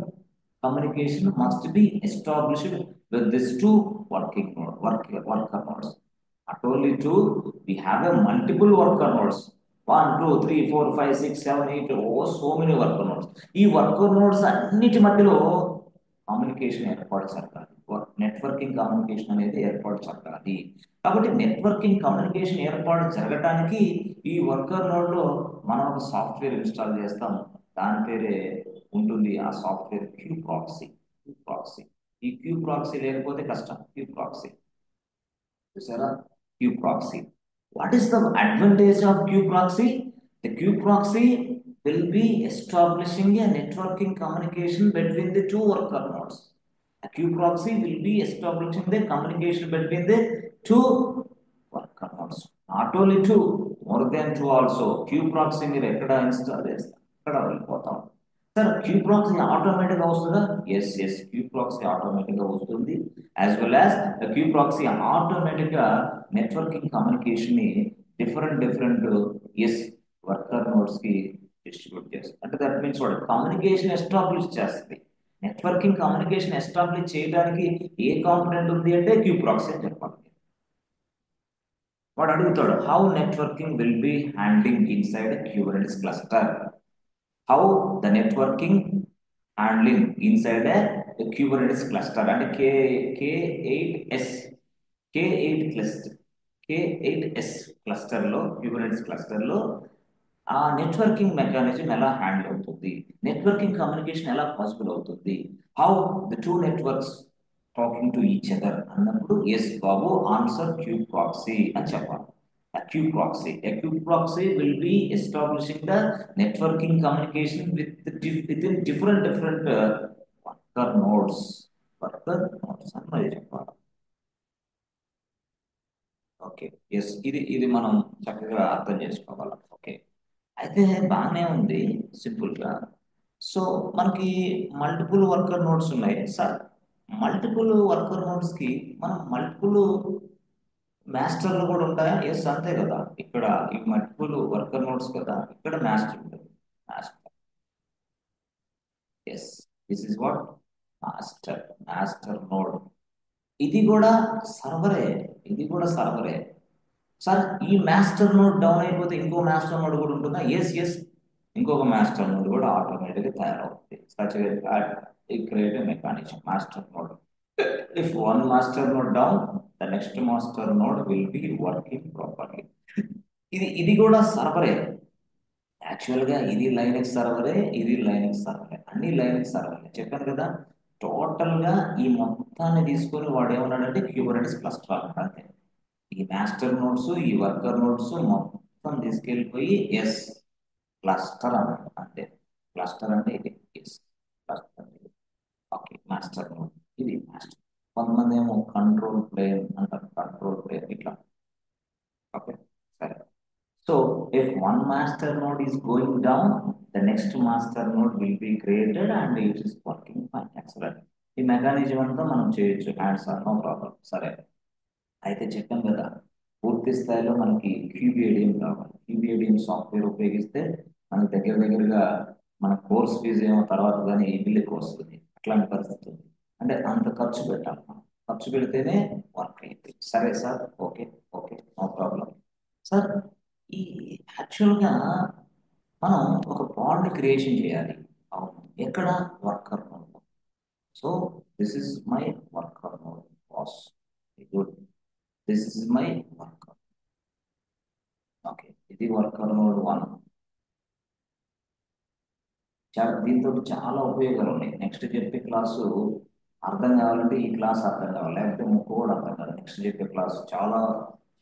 communication must be established with these 2 worker nodes. Not only 2, we have a multiple worker nodes. 1, 2, 3, 4, 5, 6, 7, 8, oh, so many worker nodes. ఈ worker nodes అన్నిటి మధ్యలో communication ఏర్పాటు జరగాలి. Networking communication అనేది ఏర్పాటు జరగాలి. కాబట్టి networking communication ఏర్పాటు జరగడానికి ఈ వర్కర్ నోడ్లో మనం ఒక సాఫ్ట్వేర్ ఇన్స్టాల్ చేస్తాం. దాని పేరే ఉంటుంది, ఆ software kube proxy. Kube proxy, ఈ క్యూ ప్రాక్సీ లేకపోతే కష్టం. క్యూ ప్రాక్సీ చూసారా, kube proxy. What is the advantage of Q proxy? The Q proxy will be establishing a networking communication between the two worker nodes. A Q proxy will be establishing the communication between the two worker nodes. Not only two, more than two also. Q proxy మీరు ఎక్కడ install చేస్తారు, అక్కడ వెళ్ళిపోతాం. Sir queue proxy ఆటోమేటిక్గా వస్తుందా? Yes yes, queue proxy ఆటోమేటిక్గా వస్తుంది. As well as kube proxy ఆటోమేటిక్గా నెట్వర్కింగ్ కమ్యూనికేషన్ ని డిఫరెంట్ ఎస్ వర్కర్ నోడ్స్ కి డిస్ట్రిబ్యూట్ చేస్తుంది. అంటే దట్ మీన్స్ వాడు కమ్యూనికేషన్ ఎస్టాబ్లిష్ చేస్తుంది. నెట్వర్కింగ్ కమ్యూనికేషన్ ఎస్టాబ్లిష్ చేయడానికి ఏ కాంపోనెంట్ ఉంది అంటే క్యూ ప్రాక్సీ అని చెప్పాలి. వాడు అడుగుతాడు, how networking will be handling inside Kubernetes cluster. How the networking handling inside a Kubernetes cluster and K8s K8 cluster K8s cluster లో Kubernetes cluster లో ఆ నెట్వర్కింగ్ మెకానిజం ఎలా హ్యాండిల్ అవుతుంది, నెట్వర్కింగ్ కమ్యూనికేషన్ ఎలా పాసిబుల్ అవుతుంది, how the two networks talking to each other అన్నప్పుడు yes బాబు answer queue proxy అని చెప్పాలి. A Q proxy. A Q proxy will be establishing the networking communication within different worker nodes. Worker nodes అని మరి చెప్పాలి. Okay yes, ఇది మనం చక్కగా అర్థం చేసుకోవాలి. ఓకే, అయితే బాగానే ఉంది సింపుల్గా. సో మనకి మల్టిపుల్ వర్కర్ నోడ్స్ ఉన్నాయి సార్. మల్టిపుల్ వర్కర్ నోడ్స్కి మనం మల్టిపుల్ మాస్టర్లు కూడా ఉంటాయా? ఎస్ అంతే కదా. ఇక్కడ ఈ మల్టిపుల్ వర్కర్ నోడ్స్ కదా, ఇక్కడ మాస్టర్ ఉంటుంది. Master, yes, this is what master node. ఇది కూడా సర్వరే, ఇది కూడా సర్వరే. సార్ ఈ మాస్టర్ నోడ్ డౌన్ అయిపోతే ఇంకో మాస్టర్ నోడ్ కూడా ఉంటుందా? ఎస్ ఎస్, ఇంకొక మాస్టర్ నోడ్ కూడా ఆటోమేటిక్గా తయారవుతుంది. Such create mechanism master node. If one master node down, the next master node will be working properly. ఇది కూడా సర్వరే. యాక్చువల్గా ఇది లైనక్స్ సర్వరే, ఇది లైనక్స్ సర్వరే, అన్ని లైనక్స్ సర్వరే చెప్పాను కదా. టోటల్గా ఈ మొత్తాన్ని తీసుకొని వాడు ఏమన్నాడంటే క్యూబర్నెటిస్ క్లస్టర్ అంటే ఈ మాస్టర్ నోడ్స్ ఈ వర్కర్ నోడ్స్ మొత్తం తీసుకెళ్ళిపోయి ఎస్ క్లస్టర్ అన్నమాట. అంటే క్లస్టర్ అంటే ఇది yes cluster. Okay, master node ఇది మాస్టర్. కొంతమంది ఏమో కంట్రోల్ ప్లేన్ అంటారు, కంట్రోల్ ప్లేన్ ఇట్లా. ఓకే సరే. So if one master node is going down, the next master node will be created and it is working fine. Excellent. ఈ mechanism అంతా మనం చేయొచ్చు, హ్యాండ్స్ ఆన్, నో ప్రాబ్లం. సరే, అయితే చెప్పాం కదా పూర్తి స్థాయిలో మనకి క్యూబిఏడిఎం కావాలి. క్యూబిఏడిఎం సాఫ్ట్వేర్ ఉపయోగిస్తే మనకి దగ్గరగా మన కోర్స్ ఫీజు ఏమో తర్వాత కానీ బిల్లుకి వస్తుంది. అట్లాంటి పరిస్థితి ఉంది. అంటే అంత ఖర్చు పెట్టాలి మనం, ఖర్చు పెడితేనే వర్క్ అయింది. సరే sir, okay okay, no problem. Sir ఈ యాక్చువల్గా మనం ఒక బాండ్ క్రియేషన్ చేయాలి. అవును, ఎక్కడ? Worker node. So this is my worker node boss. Good, this is my worker. Okay, ఇది వర్కర్ నోడ్ 1. దీంతో చాలా ఉపయోగాలు ఉన్నాయి. నెక్స్ట్ చెప్పే క్లాసు అర్థం కావాలంటే ఈ క్లాస్ అర్థం కావాలి, లేకపోతే ముక్కు కూడా అర్థం కావాలి. నెక్స్ట్ చెప్పే క్లాస్ చాలా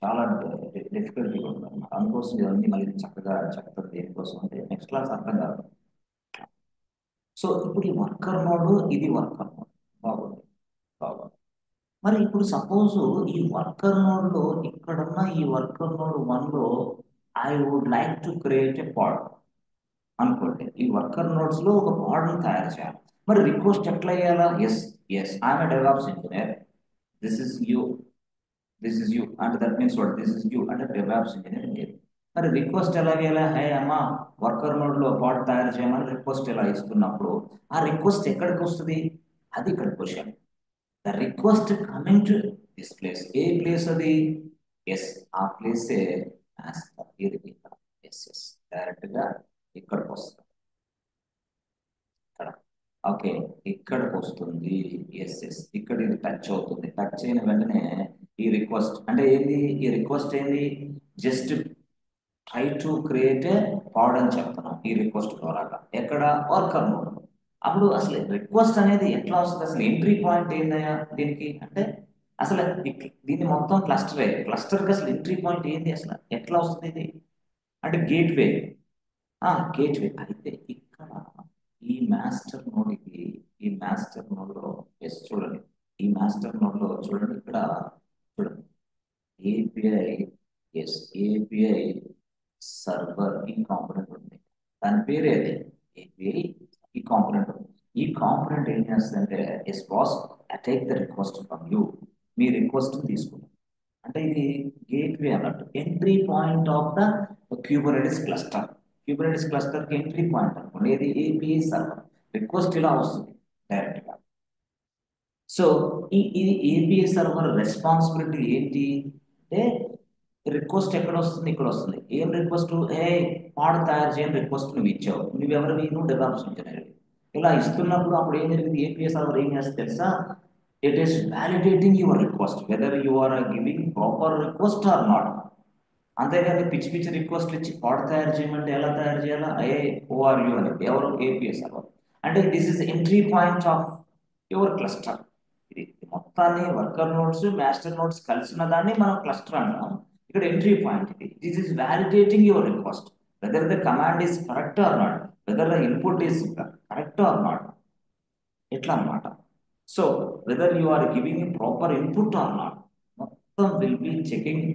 చాలా డిఫికల్ట్గా ఉంటుంది. అందుకోసం ఇవన్నీ మళ్ళీ చక్కగా చెప్తారు. దేనికోసం అంటే నెక్స్ట్ క్లాస్ అర్థం కాదు. సో ఇప్పుడు ఈ వర్కర్ నోడ్, ఇది వర్కర్ నోడ్. బాగుంది బాగుంది. మరి ఇప్పుడు సపోజ్ ఈ వర్కర్ నోడ్లో ఇక్కడున్న ఈ వర్కర్ నోడ్ 1లో I would like to create a pod అనుకోండి. ఈ వర్కర్ నోడ్స్ లో ఒక మోడల్ తయారు చేయాలి. మరి రిక్వెస్ట్ ఎట్లా అయ్యాలా? Yes yes, I'm a develops engineer, this is you, this is you అంటే that means what, this is you అంటే డెవలప్స్ ఇంజనీర్ లేదు. మరి రిక్వెస్ట్ ఎలా చేయాలా? హే అమ్మా వర్కర్ నోడ్ లో పాడ్ తయారు చేయమని రిక్వెస్ట్ ఎలా ఇస్తున్నప్పుడు ఆ రిక్వెస్ట్ ఎక్కడికి వస్తుంది? అది ఇక్కడ question. The request coming to this place. A place అది? ఎస్, ఆ ప్లేసే ఇది ఇక్కడ. ఎస్ ఎస్, డైరెక్ట్ గా ఇక్కడికి వస్తుంది. ఇక్కడ ఓకే, ఇక్కడికి వస్తుంది. ఎస్ ఎస్, ఇక్కడ ఇది టచ్ అవుతుంది. టచ్ అయిన వెంటనే ఈ రిక్వెస్ట్ అంటే ఏంది? ఈ రిక్వెస్ట్ ఏంది? Just try to create a pod అని చెప్తున్నాం ఈ రిక్వెస్ట్ ద్వారా. ఎక్కడ? Worker mode. అప్పుడు అసలు రిక్వెస్ట్ అనేది ఎట్లా వస్తుంది? అసలు ఎంట్రీ పాయింట్ ఏందయ్యా దీనికి అంటే? అసలు దీన్ని మొత్తం క్లస్టరే. క్లస్టర్కి అసలు ఎంట్రీ పాయింట్ ఏంది? అసలు ఎట్లా వస్తుంది ఇది అంటే? గేట్వే. గేట్వే. అయితే ఇక్కడ ఈ మాస్టర్ నోడ్కి, ఈ మాస్టర్ నోడ్లో, ఎస్ చూడండి, ఈ మాస్టర్ నోడ్లో చూడండి ఇక్కడ, చూడండి ఏపీఐ. ఎస్, ఏపీఐ సర్వర్ ఈ కాంపోనెంట్ ఉంది. దాని పేరే అదే, ఏపీఐ ఈ కాంపోనెంట్ ఉంది. ఈ కాంపోనెంట్ ఏం చేస్తుందంటే, yes boss, I take the request from you, మీ రిక్వెస్ట్ తీసుకుంటాం. అంటే ఇది గేట్వే అన్నట్టు, entry point of the Kubernetes cluster. Kubernetes cluster కి ఎంట్రీ పాయింట్ అనుకోండి, ఇది ఏపీఐ సర్వర్. రిక్వెస్ట్ ఇలా వస్తుంది డైరెక్ట్ గా. సో ఇది ఏపీఐ సర్వర్ రెస్పాన్సిబిలిటీ ఏంటి అంటే, రిక్వెస్ట్ ఎక్కడ వస్తుంది? ఇక్కడ వస్తుంది. ఏం రిక్వెస్ట్? పాడు తయారు చేయని రిక్వెస్ట్ నువ్వు ఇచ్చావు. నువ్వెవరివి? నువ్వు డెవలప్స్ ఇంజనీర్. ఇలా ఇస్తున్నప్పుడు అప్పుడు ఏం జరిగింది? ఏపీఐ సర్వర్ ఏం చేస్తుంది తెలుసా? It is validating your request whether you are giving proper request or not. అంతేగాని పిచ్చి పిచ్చి రిక్వెస్ట్లు ఇచ్చి పాడు తయారు చేయమంటే ఎలా తయారు చేయాలా? ఓఆర్యు అని ఎవరు? API server. అంటే this is entry point of your cluster. ఇది మొత్తాన్ని వర్కర్ నోట్స్ మాస్టర్ నోట్స్ కలిసిన దాన్ని మనం క్లస్టర్ అంటాం. ఇక్కడ ఎంట్రీ పాయింట్ ఇది. This is validating your request whether the command is correct or not, whether the input is correct or not, ఎట్లా అన్నమాట. So whether you are giving proper input or not, మొత్తం will be checking.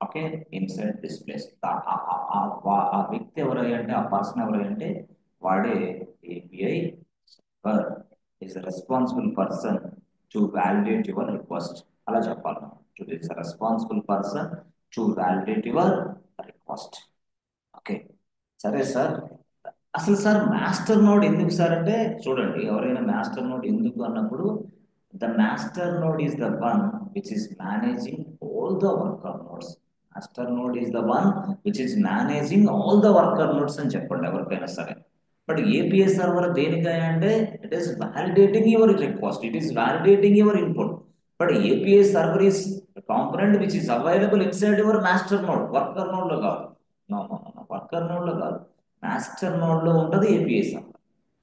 Okay, inside this place. ఆ వ్యక్తి ఎవరంటే, ఆ person ఎవరంటే వాడే API server is responsible person to validate your request. అలా చెప్పాలి మనం. To is responsible person to validate your request. Okay, సరే సార్. అసలు సార్ మాస్టర్ నోడ్ ఎందుకు సార్ అంటే, చూడండి, ఎవరైనా మాస్టర్ నోడ్ ఎందుకు అన్నప్పుడు, the master node is the one which is managing all the worker nodes. Master node is the one which is managing all the worker nodes అని చెప్పండి ఎవరికైనా సరే. బట్ ఏపీఐ సర్వర్ దేనికై అంటే, it is validating your request, it is validating your input. But API server is component which is available inside your master node, worker node లో కాదు. Worker node లో కాదు, master node లో ఉంటుంది API server.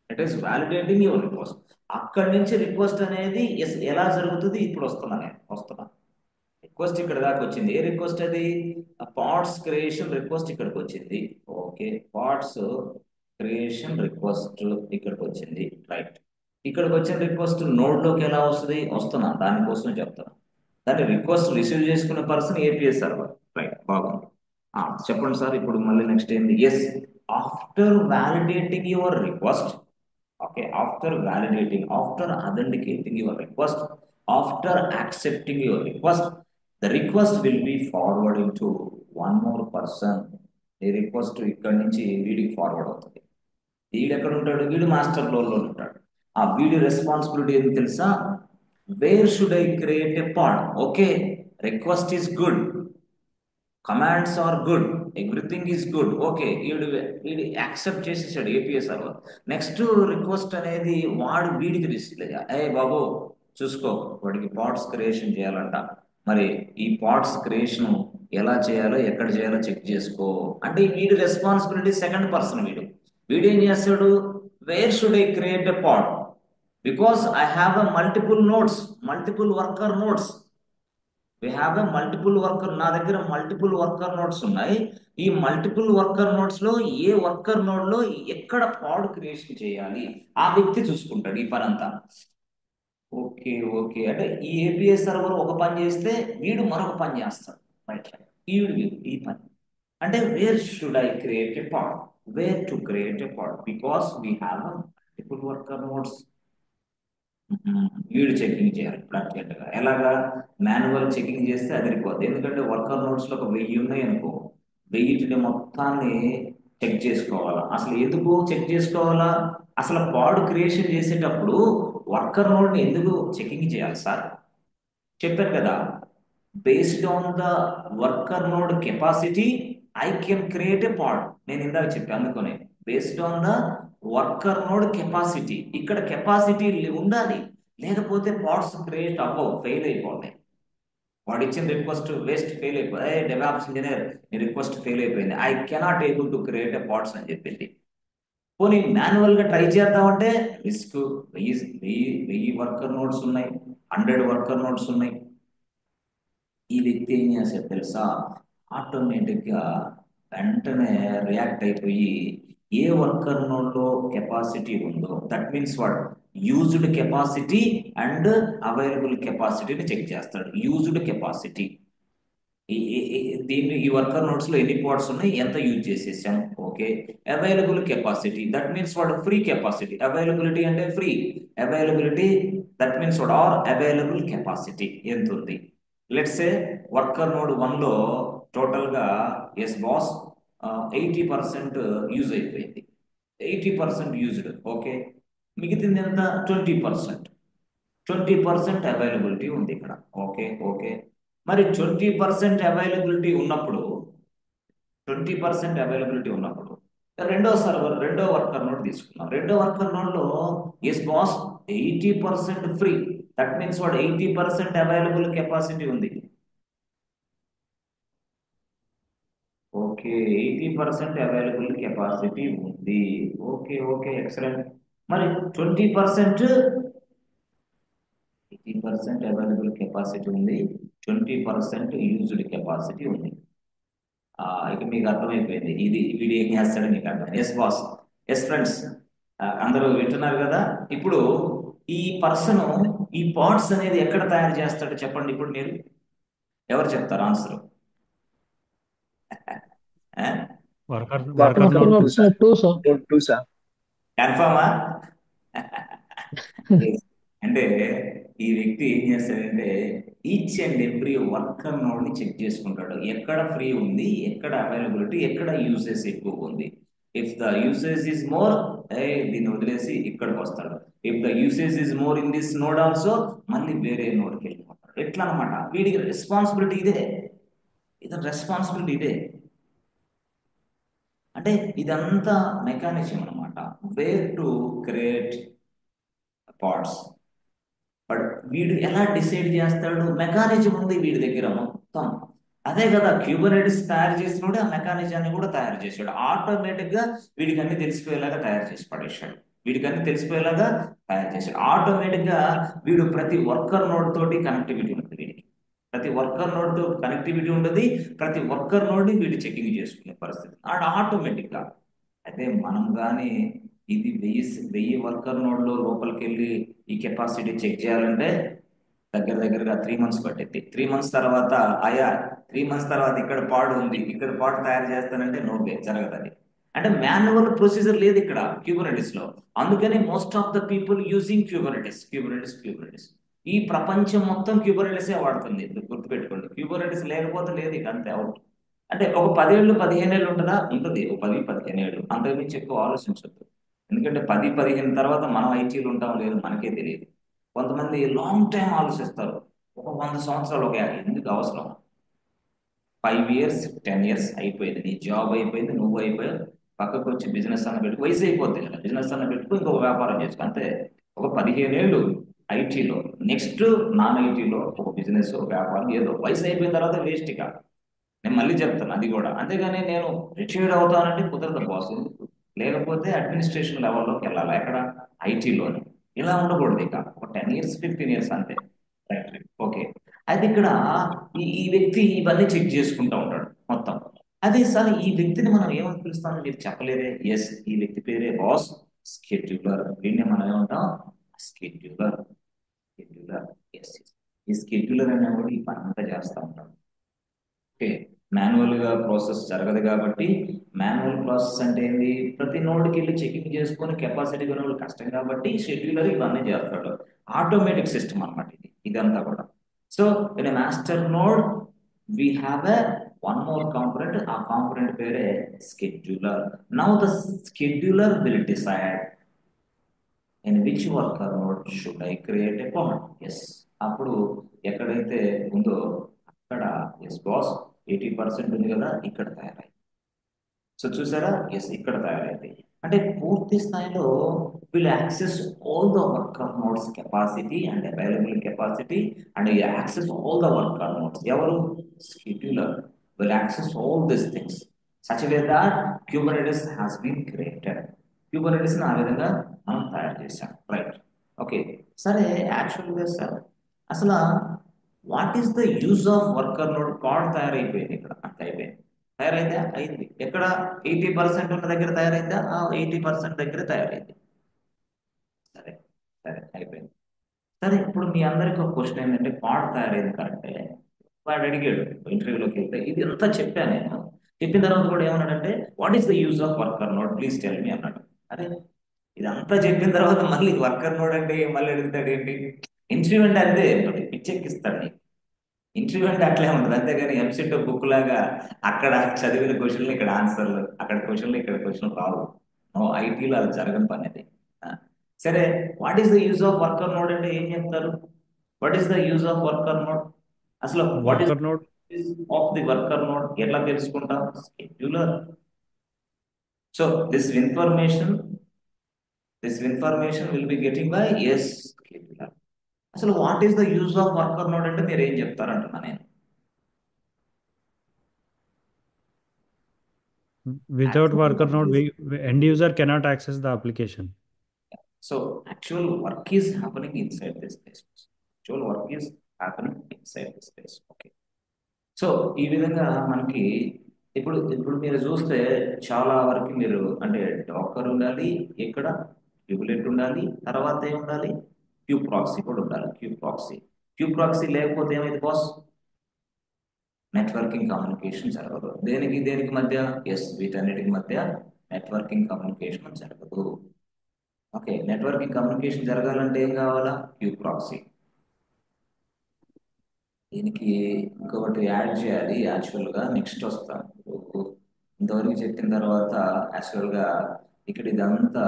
It is validating your request. అక్కడి నుంచి request అనేది ఎలా జరుగుతుంది? ఇప్పుడు వస్తున్నా. రిక్వెస్ట్ ఇక్కడ దాకా వచ్చింది. ఏ రిక్వెస్ట్ అది? పార్ట్స్ క్రియేషన్ రిక్వెస్ట్ ఇక్కడికి వచ్చింది. ఓకే, పార్ట్స్ క్రియేషన్ రిక్వెస్ట్ ఇక్కడికి వచ్చింది. రైట్, ఇక్కడికి వచ్చిన రిక్వెస్ట్ నోడ్ లోకి ఎలా వస్తుంది? వస్తున్నా, దానికోసం చెప్తాను. దాన్ని రిక్వెస్ట్ రిసీవ్ చేసుకునే పర్సన్ ఏపీఐ సర్వర్. రైట్, బాగుంది. చెప్పండి సార్, ఇప్పుడు మళ్ళీ నెక్స్ట్ ఏంది? Yes, after validating your request. Okay, after validating, after authenticating your request, after accepting your request, the request will be forwarding to one more person. ఈ request ఇక్కడి నుంచి వీడికి forward అవుతుంది. వీడు ఎక్కడ ఉంటాడు? వీడు మాస్టర్ లో ఉంటాడు. ఆ వీడి రెస్పాన్సిబిలిటీ ఏది తెలుసా? Where should I create a pod? Okay, request is good, commands are good, everything is good. Okay, వీడి యాక్సెప్ట్ చేసేసాడు ఏపీఐ సర్వర్. నెక్స్ట్ రిక్వెస్ట్ అనేది వీడికి రిసీవ్. బాబు చూసుకో, వాడికి పాడ్స్ క్రియేషన్ చేయాలంట, మరి ఈ పాడ్స్ క్రియేషన్ ఎలా చేయాలో ఎక్కడ చేయాలో చెక్ చేసుకో అంటే, వీడి రెస్పాన్సిబిలిటీ సెకండ్ పర్సన్. వీడేం చేస్తాడు? Where should I create a pod? Because I have a multiple nodes, multiple worker nodes. Multiple worker, నా దగ్గర మల్టిపుల్ వర్కర్ నోట్స్ ఉన్నాయి. ఈ మల్టిపుల్ వర్కర్ నోట్స్ లో ఏ వర్కర్ నోడ్ లో ఎక్కడ పాడ్ క్రియేషన్ చేయాలి ఆ వ్యక్తి చూసుకుంటాడు ఈ పని అంతా. ఓకే ఓకే, అంటే ఈ ఏపీఐ సర్వర్ ఒక పని చేస్తే వీడు మరొక పని చేస్తాడు. రైట్, ఈ పని అంటే, where should I create a pod? Where to create a pod? Because we have multiple worker nodes. వీడు చెకింగ్ చేయాలి గా. ఎలాగా? మాన్యువల్ చెకింగ్ చేస్తే అదిరిపోద్ది. ఎందుకంటే వర్కర్ నోట్స్ లో ఒక 1000 ఉన్నాయి అనుకో, 1000 మొత్తాన్ని చెక్ చేసుకోవాలా. అసలు ఎందుకు చెక్ చేసుకోవాలా? అసలు పాడ్ క్రియేషన్ చేసేటప్పుడు వర్కర్ నోడ్ ని ఎందుకు చెకింగ్ చేయాలి సార్? చెప్పాను కదా, based on the worker node capacity I can create a pod. నేను ఇందాక చెప్పాను అందుకనే, based on the worker node capacity. ఇక్కడ కెపాసిటీ ఉండాలి, లేకపోతే పాడ్స్ క్రియేట్ అవ్వవు, ఫెయిల్ అయిపోతాయి. వాడు ఇచ్చిన రిక్వెస్ట్ వేస్ట్, ఫెయిల్ అయిపోయి, డెవలప్స్ ఇంజనీర్ నీ రిక్వెస్ట్ ఫెయిల్ అయిపోయింది, I cannot able to create a pods అని చెప్పింది. పోనీ మాన్యువల్ గా ట్రై చేద్దామంటే రిస్క్. 1000 వర్కర్ నోట్స్ ఉన్నాయి, 100 వర్కర్ నోట్స్ ఉన్నాయి. ఈ వ్యక్తి ఏం చేశాడు తెలుసా, ఆటోమేటిక్ గా వెంటనే రియాక్ట్ అయిపోయి ఏ వర్కర్ నోడ్ లో కెపాసిటీ ఉందో, that means what used capacity and available కెపాసిటీని చెక్ చేస్తాడు. యూజ్డ్ కెపాసిటీ, ఈ వర్కర్ నోట్స్ లో ఎన్ని పార్ట్స్ ఉన్నాయి, ఎంత యూజ్ చేసేసాం, okay. Available capacity, that means వాడు ఫ్రీ కెపాసిటీ. అవైలబిలిటీ అంటే ఫ్రీ, అవైలబిలిటీ దట్ మీన్స్ వాడు ఆర్ అవైలబుల్ కెపాసిటీ ఎంత ఉంది. లెట్స్ సే వర్కర్ నోడ్ 1 లో టోటల్ గా ఎస్ బాస్ 80% యూజ్ అయిపోయింది, 80% యూజ్డ్, ఓకే. మిగిలింది ఎంత, 20%. 20% అవైలబిలిటీ ఉంది ఇక్కడ, ఓకే ఓకే. మరి 20% అవైలబిలిటీ ఉన్నప్పుడు 20% అవైలబిలిటీ ఉన్నప్పుడు రెండో వర్కర్ నోడ్ తీసుకున్నాం. రెండో వర్కర్ నోడ్ లో yes boss 80% free, that means వాడు 80% అవైలబుల్ కెపాసిటీ ఉంది, ఓకే. 80% అవైలబుల్ కెపాసిటీ ఉంది, ఓకే ఓకే, ఎక్సలెంట్. మరి 20% 80% అవైలబుల్ కెపాసిటీ ఉంది, 20% యూజ్డ్ కెపాసిటీ ఉంది. ఇక మీకు అర్థమైపోయింది ఇది వీడు ఏం చేస్తాడో మీకు అర్థం. ఎస్ బాస్, ఎస్ ఫ్రెండ్స్, అందరూ వింటున్నారు కదా. ఇప్పుడు ఈ పర్సన్ ఈ పార్ట్స్ అనేది ఎక్కడ తయారు చేస్తాడో చెప్పండి ఇప్పుడు మీరు, ఎవరు చెప్తారు ఆన్సర్? కన్ఫర్మా? అంటే ఈ వ్యక్తి ఏం చేస్తాడంటే each and every worker node ని చెక్ చేసుకుంటాడు, ఎక్కడ ఫ్రీ ఉంది, ఎక్కడ అవైలబిలిటీ, ఎక్కడ యూసేజ్ ఎక్కువ ఉంది. If the usage is more, దీన్ని వదిలేసి ఇక్కడికి వస్తాడు. If the usage is more in this node also, మళ్ళీ వేరే నోడ్కి వెళ్ళిపోతాడు. ఎట్లా అనమాట, వీడికి రెస్పాన్సిబిలిటీ ఇదే, ఇది రెస్పాన్సిబిలిటీ ఇదే. అంటే ఇదంతా మెకానిజం అనమాట, where to create pods. But వీడు ఎలా డిసైడ్ చేస్తాడు, మెకానిజం ఉంది వీడి దగ్గర మొత్తం. అదే కదా క్యూబర్నెటిస్ తయారు చేసినోడు ఆ మెకానిజాన్ని కూడా తయారు చేశాడు. ఆటోమేటిక్ గా వీడికి అన్ని తెలిసిపోయేలాగా తయారు చేసి పడేశాడు, వీడికి అన్ని తెలిసిపోయేలాగా తయారు చేశాడు. ఆటోమేటిక్ గా వీడు ప్రతి వర్కర్ నోడ్ తోటి కనెక్టివిటీ ఉంటుంది, వీడికి ప్రతి వర్కర్ నోడ్ తో కనెక్టివిటీ ఉంటుంది, ప్రతి వర్కర్ నోడ్ ని వీడు చెకింగ్ చేసుకునే పరిస్థితి ఆటోమేటిక్ గా. అయితే మనం కానీ ఇది 1000 వర్కర్ నోడ్ లో లోపలికి వెళ్ళి ఈ కెపాసిటీ చెక్ చేయాలంటే దగ్గరగా 3 months పట్టింది. 3 months తర్వాత 3 months తర్వాత ఇక్కడ పాడు ఉంది, ఇక్కడ పాడు తయారు చేస్తానంటే నోకే జరగదు అది. అంటే మాన్యువల్ ప్రొసీజర్ లేదు ఇక్కడ క్యూబర్నెటిస్ లో. అందుకని most of the people using Kubernetes. ఈ ప్రపంచం మొత్తం క్యూబర్నెటిసే వాడుతుంది, గుర్తుపెట్టుకోండి. క్యూబర్నెటిస్ లేకపోతే లేదు, ఇక అంతే, అవుట్. అంటే ఒక 10 ఏళ్ళు 15 ఏళ్ళు ఉంటుందా, ఉంటుంది, ఒక 10-15 ఏళ్ళు, అంతకుమించి ఎక్కువ ఆలోచించద్దు. ఎందుకంటే 10-15 తర్వాత మనం ఐటీలు ఉంటాం లేదు మనకే తెలియదు. కొంతమంది లాంగ్ టైం ఆలోచిస్తారు, ఒక 100 సంవత్సరాలు, ఒక ఎందుకు అవసరం. 5 years 10 years అయిపోయింది, నీ జాబ్ అయిపోయింది, నువ్వు అయిపోయావు, పక్కకు వచ్చి బిజినెస్ అన్న పెట్టుకు, వయసు అయిపోద్ది కదా, బిజినెస్ అన్న పెట్టుకు, ఇంకొక వ్యాపారం చేసుకో, అంతే. ఒక 15 ఏళ్ళు ఐటీలో, నెక్స్ట్ నాన్ ఐటీలో ఒక బిజినెస్, ఒక వ్యాపారం, ఏదో వయసు అయిపోయిన తర్వాత వేస్ట్. ఇక నేను మళ్ళీ చెప్తాను అది కూడా. అంతేగాని నేను రిటైర్డ్ అవుతానంటే కుదరదు బాస్, లేకపోతే అడ్మినిస్ట్రేషన్ లెవెల్లోకి వెళ్ళాలి, ఎక్కడ, ఐటీలోని. ఇలా ఉండకూడదు, ఇక ఒక 10 years 15 years అంతే. ఓకే. అయితే ఇక్కడ ఈ వ్యక్తి ఇవన్నీ చెక్ చేసుకుంటూ ఉంటాడు మొత్తం. అదే సార్ ఈ వ్యక్తిని మనం ఏమని పిలుస్తామని మీరు చెప్పలేదే. ఎస్, ఈ వ్యక్తి పేరే బాస్ స్కెడ్యూలర్. వీడిని మనం ఏమంటాం, స్కెడ్యూలర్. Scheduler, yes. ఈ స్కెడ్యూలర్ అనేవాడు ఈ పని అంతా చేస్తూ ఉంటాడు. ఓకే. మాన్యువల్ గా ప్రాసెస్ జరగదు కాబట్టి, మాన్యువల్ ప్రాసెస్ అంటే ఏంటి, ప్రతి నోడ్కి వెళ్ళి చెకింగ్ చేసుకొని కెపాసిటీ కొనే కష్టం కాబట్టి షెడ్యూలర్ ఇవన్నీ చేస్తాడు. ఆటోమేటిక్ సిస్టమ్ అన్నమాట ఇదంతా కూడా. So in master node we have a one more component, ఆ కాంపోనెంట్ పేరే scheduler. Now the scheduler will decide in which worker node should I create a pod. Yes, అప్పుడు ఎక్కడైతే ఉందో అక్కడ ఎస్ బాస్ 80% ఉంది కదా, ఇక్కడ తయారై. సో చూసారా, ఎస్ ఇక్కడ తయారైంది. అంటే పూర్తి స్థాయిలో will access all the worker nodes capacity and available capacity and you access all the worker nodes. ఎవరు scheduler will access all these things such a way that Kubernetes has been created. Kubernetes ఆ విధంగా మనం తయారు చేశాం, right? Okay, సరే. యాక్చువల్గా sir అసలు what is the use of worker node? Card తయారైపోయింది, ఇక్కడ అంత అయిపోయింది. తయారైతే అయింది. ఎక్కడ 80% ఉన్న దగ్గర తయారైందా? 80% దగ్గర తయారైంది. సరే, సరే, అయిపోయింది. సరే, ఇప్పుడు మీ అందరికి ఒక క్వశ్చన్ ఏంటంటే కార్డ్ తయారైంది కంటే వాడు అడిగాడు ఇంటర్వ్యూలోకి వెళ్తే, ఇది అంతా చెప్పాను నేను. చెప్పిన తర్వాత కూడా ఏమన్నాడంటే what is the use of worker node, please tell me అన్నాడు. అరే, ఇదంతా చెప్పిన తర్వాత మళ్ళీ వర్కర్ నోడ్ అంటే మళ్ళీ అడుగుతాడు ఏంటి? ఇంటర్వ్యూ అంటే అంతే, పిచ్చెక్కిస్తాడు నీకు. ఇంటర్వ్యూ అంటే అట్లే ఉంటుంది, అంతేగాని ఎంసెట్ బుక్ లాగా అక్కడ చదివిన క్వశ్చన్లు ఇక్కడ ఆన్సర్లు, అక్కడ క్వశ్చన్లు ఇక్కడ క్వశ్చన్లు రావు. ఐటీలో అది జరగని పని అది. సరే, what is the use of worker node అంటే ఏం చెప్తారు? What is the use of worker node? అసలు what is worker node of the worker node ఎట్లా తెలుసుకుంటాం? Scheduler. So this information will be getting by scheduler. అసలు what is the use of worker node అంటే మీరు ఏం చెప్తారంటున్నా నేను? without worker node, end user cannot access the application. So actual work is happening inside this space. Actual work is happening inside this space. Okay. So ఈ విధంగా మనకి ఇప్పుడు ఇప్పుడు మీరు చూస్తే చాలా వరకు మీరు అంటే డాకర్ ఉండాలి, ఇక్కడ క్యూబులెట్ ఉండాలి, తర్వాత ఏం ఉండాలి? క్యూ ప్రాక్సీ కూడా ఉండాలి. క్యూ ప్రాక్సీ లేకపోతే ఏమైంది బాస్? నెట్వర్కింగ్ కమ్యూనికేషన్ జరగదు. దేనికి దేనికి మధ్య? వీటన్నిటికి మధ్య నెట్వర్కింగ్ కమ్యూనికేషన్ జరగదు. ఓకే, నెట్వర్కింగ్ కమ్యూనికేషన్ జరగాలంటే ఏం కావాలా? Kube proxy. దీనికి ఇంకొకటి యాడ్ చేయాలి. యాక్చువల్గా నెక్స్ట్ వస్తాను. ఇంతవరకు చెప్పిన తర్వాత యాక్చువల్గా ఇక్కడ ఇదంతా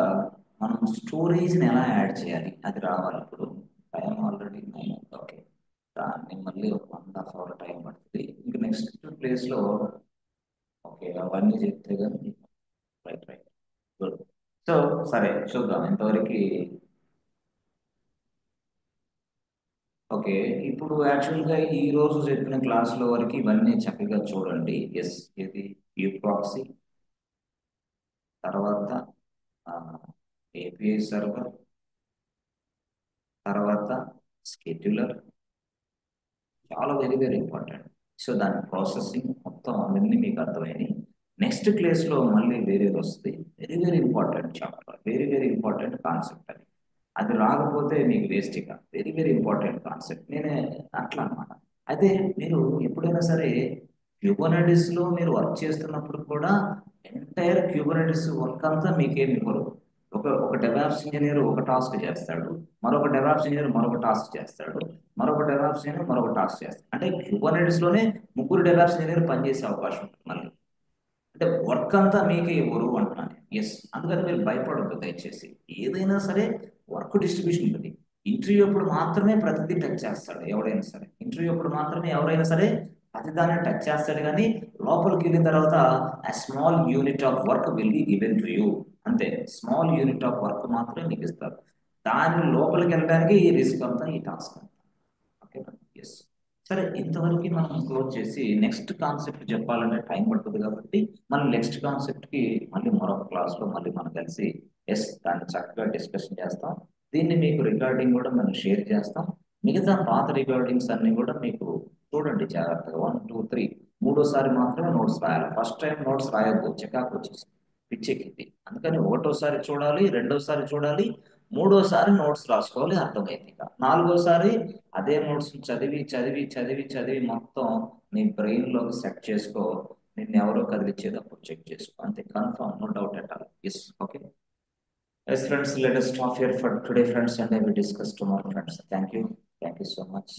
మనం స్టోరేజ్ని ఎలా యాడ్ చేయాలి అది రావాలి. ఇప్పుడు టైం ఆల్రెడీ 9. ఓకే, దాన్ని మళ్ళీ ఒక 1.5 hour టైం పడుతుంది. ఇంకా నెక్స్ట్ ప్లేస్లో ఓకే అవన్నీ చెప్తే కానీ రైట్ గుడ్. సో సరే, చూద్దాం ఇంతవరకు. ఓకే, ఇప్పుడు యాక్చువల్గా ఈ రోజు చెప్పిన క్లాస్లో వరకు ఇవన్నీ చక్కగా చూడండి. ఇది క్యూ ప్రాక్సీ, తర్వాత ఏపీఐ సర్వర్, తర్వాత స్కెడ్యూలర్, చాలా వెరీ వెరీ ఇంపార్టెంట్. సో దాని ప్రాసెసింగ్ మొత్తం అవన్నీ మీకు అర్థమైంది. నెక్స్ట్ క్లాస్లో మళ్ళీ వేరేది వస్తుంది. Very very important chapter, very very important concept అది. అది రాకపోతే మీకు వేస్ట్. ఇక వెరీ వెరీ ఇంపార్టెంట్ కాన్సెప్ట్. నేనే అట్లా అనమాట. అయితే మీరు ఎప్పుడైనా సరే క్యూబర్నెటిస్లో మీరు వర్క్ చేస్తున్నప్పుడు కూడా ఎంటైర్ క్యూబర్నెటిస్ వర్క్ అంతా మీకేమి ఇవ్వరు. ఒక డెవాప్స్ ఇంజనీర్ ఒక టాస్క్ చేస్తాడు, మరొక డెవాప్స్ ఇంజనీర్ మరొక టాస్క్ చేస్తాడు, మరొక డెవాప్స్ ఇంజనీర్ మరొక టాస్క్ చేస్తాడు. అంటే క్యూబర్నెటిస్లోనే 3 డెవాప్స్ ఇంజనీర్ పనిచేసే అవకాశం ఉంటుంది మళ్ళీ. అంటే వర్క్ అంతా మీకే ఇవ్వరు అంటున్నాను. అందుకని మీరు భయపడద్దు దయచేసి. ఏదైనా సరే వర్క్ డిస్ట్రిబ్యూషన్ ఉంటుంది. ఇంటర్వ్యూ అప్పుడు మాత్రమే ప్రతిదీ టచ్ చేస్తాడు ఎవరైనా సరే. ఇంటర్వ్యూ అప్పుడు మాత్రమే ఎవరైనా సరే ప్రతిదాన్ని టచ్ చేస్తాడు. కానీ లోపలికి వెళ్ళిన తర్వాత a small unit of work will be given to you. అంతే, స్మాల్ యూనిట్ ఆఫ్ వర్క్ మాత్రమే మీకు ఇస్తారు. దాని లోపలికి వెళ్ళడానికి ఈ రిస్క్ అంతా, ఈ టాస్క్ అంతా. ఓకే, సరే. ఇంతవరకు మనం క్లోజ్ చేసి నెక్స్ట్ కాన్సెప్ట్ చెప్పాలంటే టైం పడుతుంది కాబట్టి మనం నెక్స్ట్ కాన్సెప్ట్కి మళ్ళీ మరొక క్లాస్లో మళ్ళీ మనం కలిసి దాన్ని చక్కగా డిస్కషన్ చేస్తాం. దీన్ని మీకు రికార్డింగ్ కూడా మనం షేర్ చేస్తాం. మిగతా పాత రికార్డింగ్స్ అన్ని కూడా మీకు చూడండి జాగ్రత్తగా. 1, 2, 3 మూడోసారి మాత్రమే నోట్స్ రాయాలి. ఫస్ట్ టైం నోట్స్ రాయొద్దు, చికాకు వచ్చేసి పిచ్చెక్కింది. అందుకని ఒకటోసారి చూడాలి, రెండోసారి చూడాలి, మూడోసారి నోట్స్ రాసుకోవాలి, అర్థమైంది. ఇక నాలుగోసారి అదే నోట్స్ చదివి చదివి చదివి చదివి మొత్తం నీ బ్రెయిన్లోకి సెట్ చేసుకో. నిన్ను ఎవరో కదిలిచ్చేటప్పుడు చెక్ చేసుకో. అంతే, confirm, no doubt at all. Okay. Yes, friends, let us stop here for today, friends, and then we discuss tomorrow, friends. Thank you so much.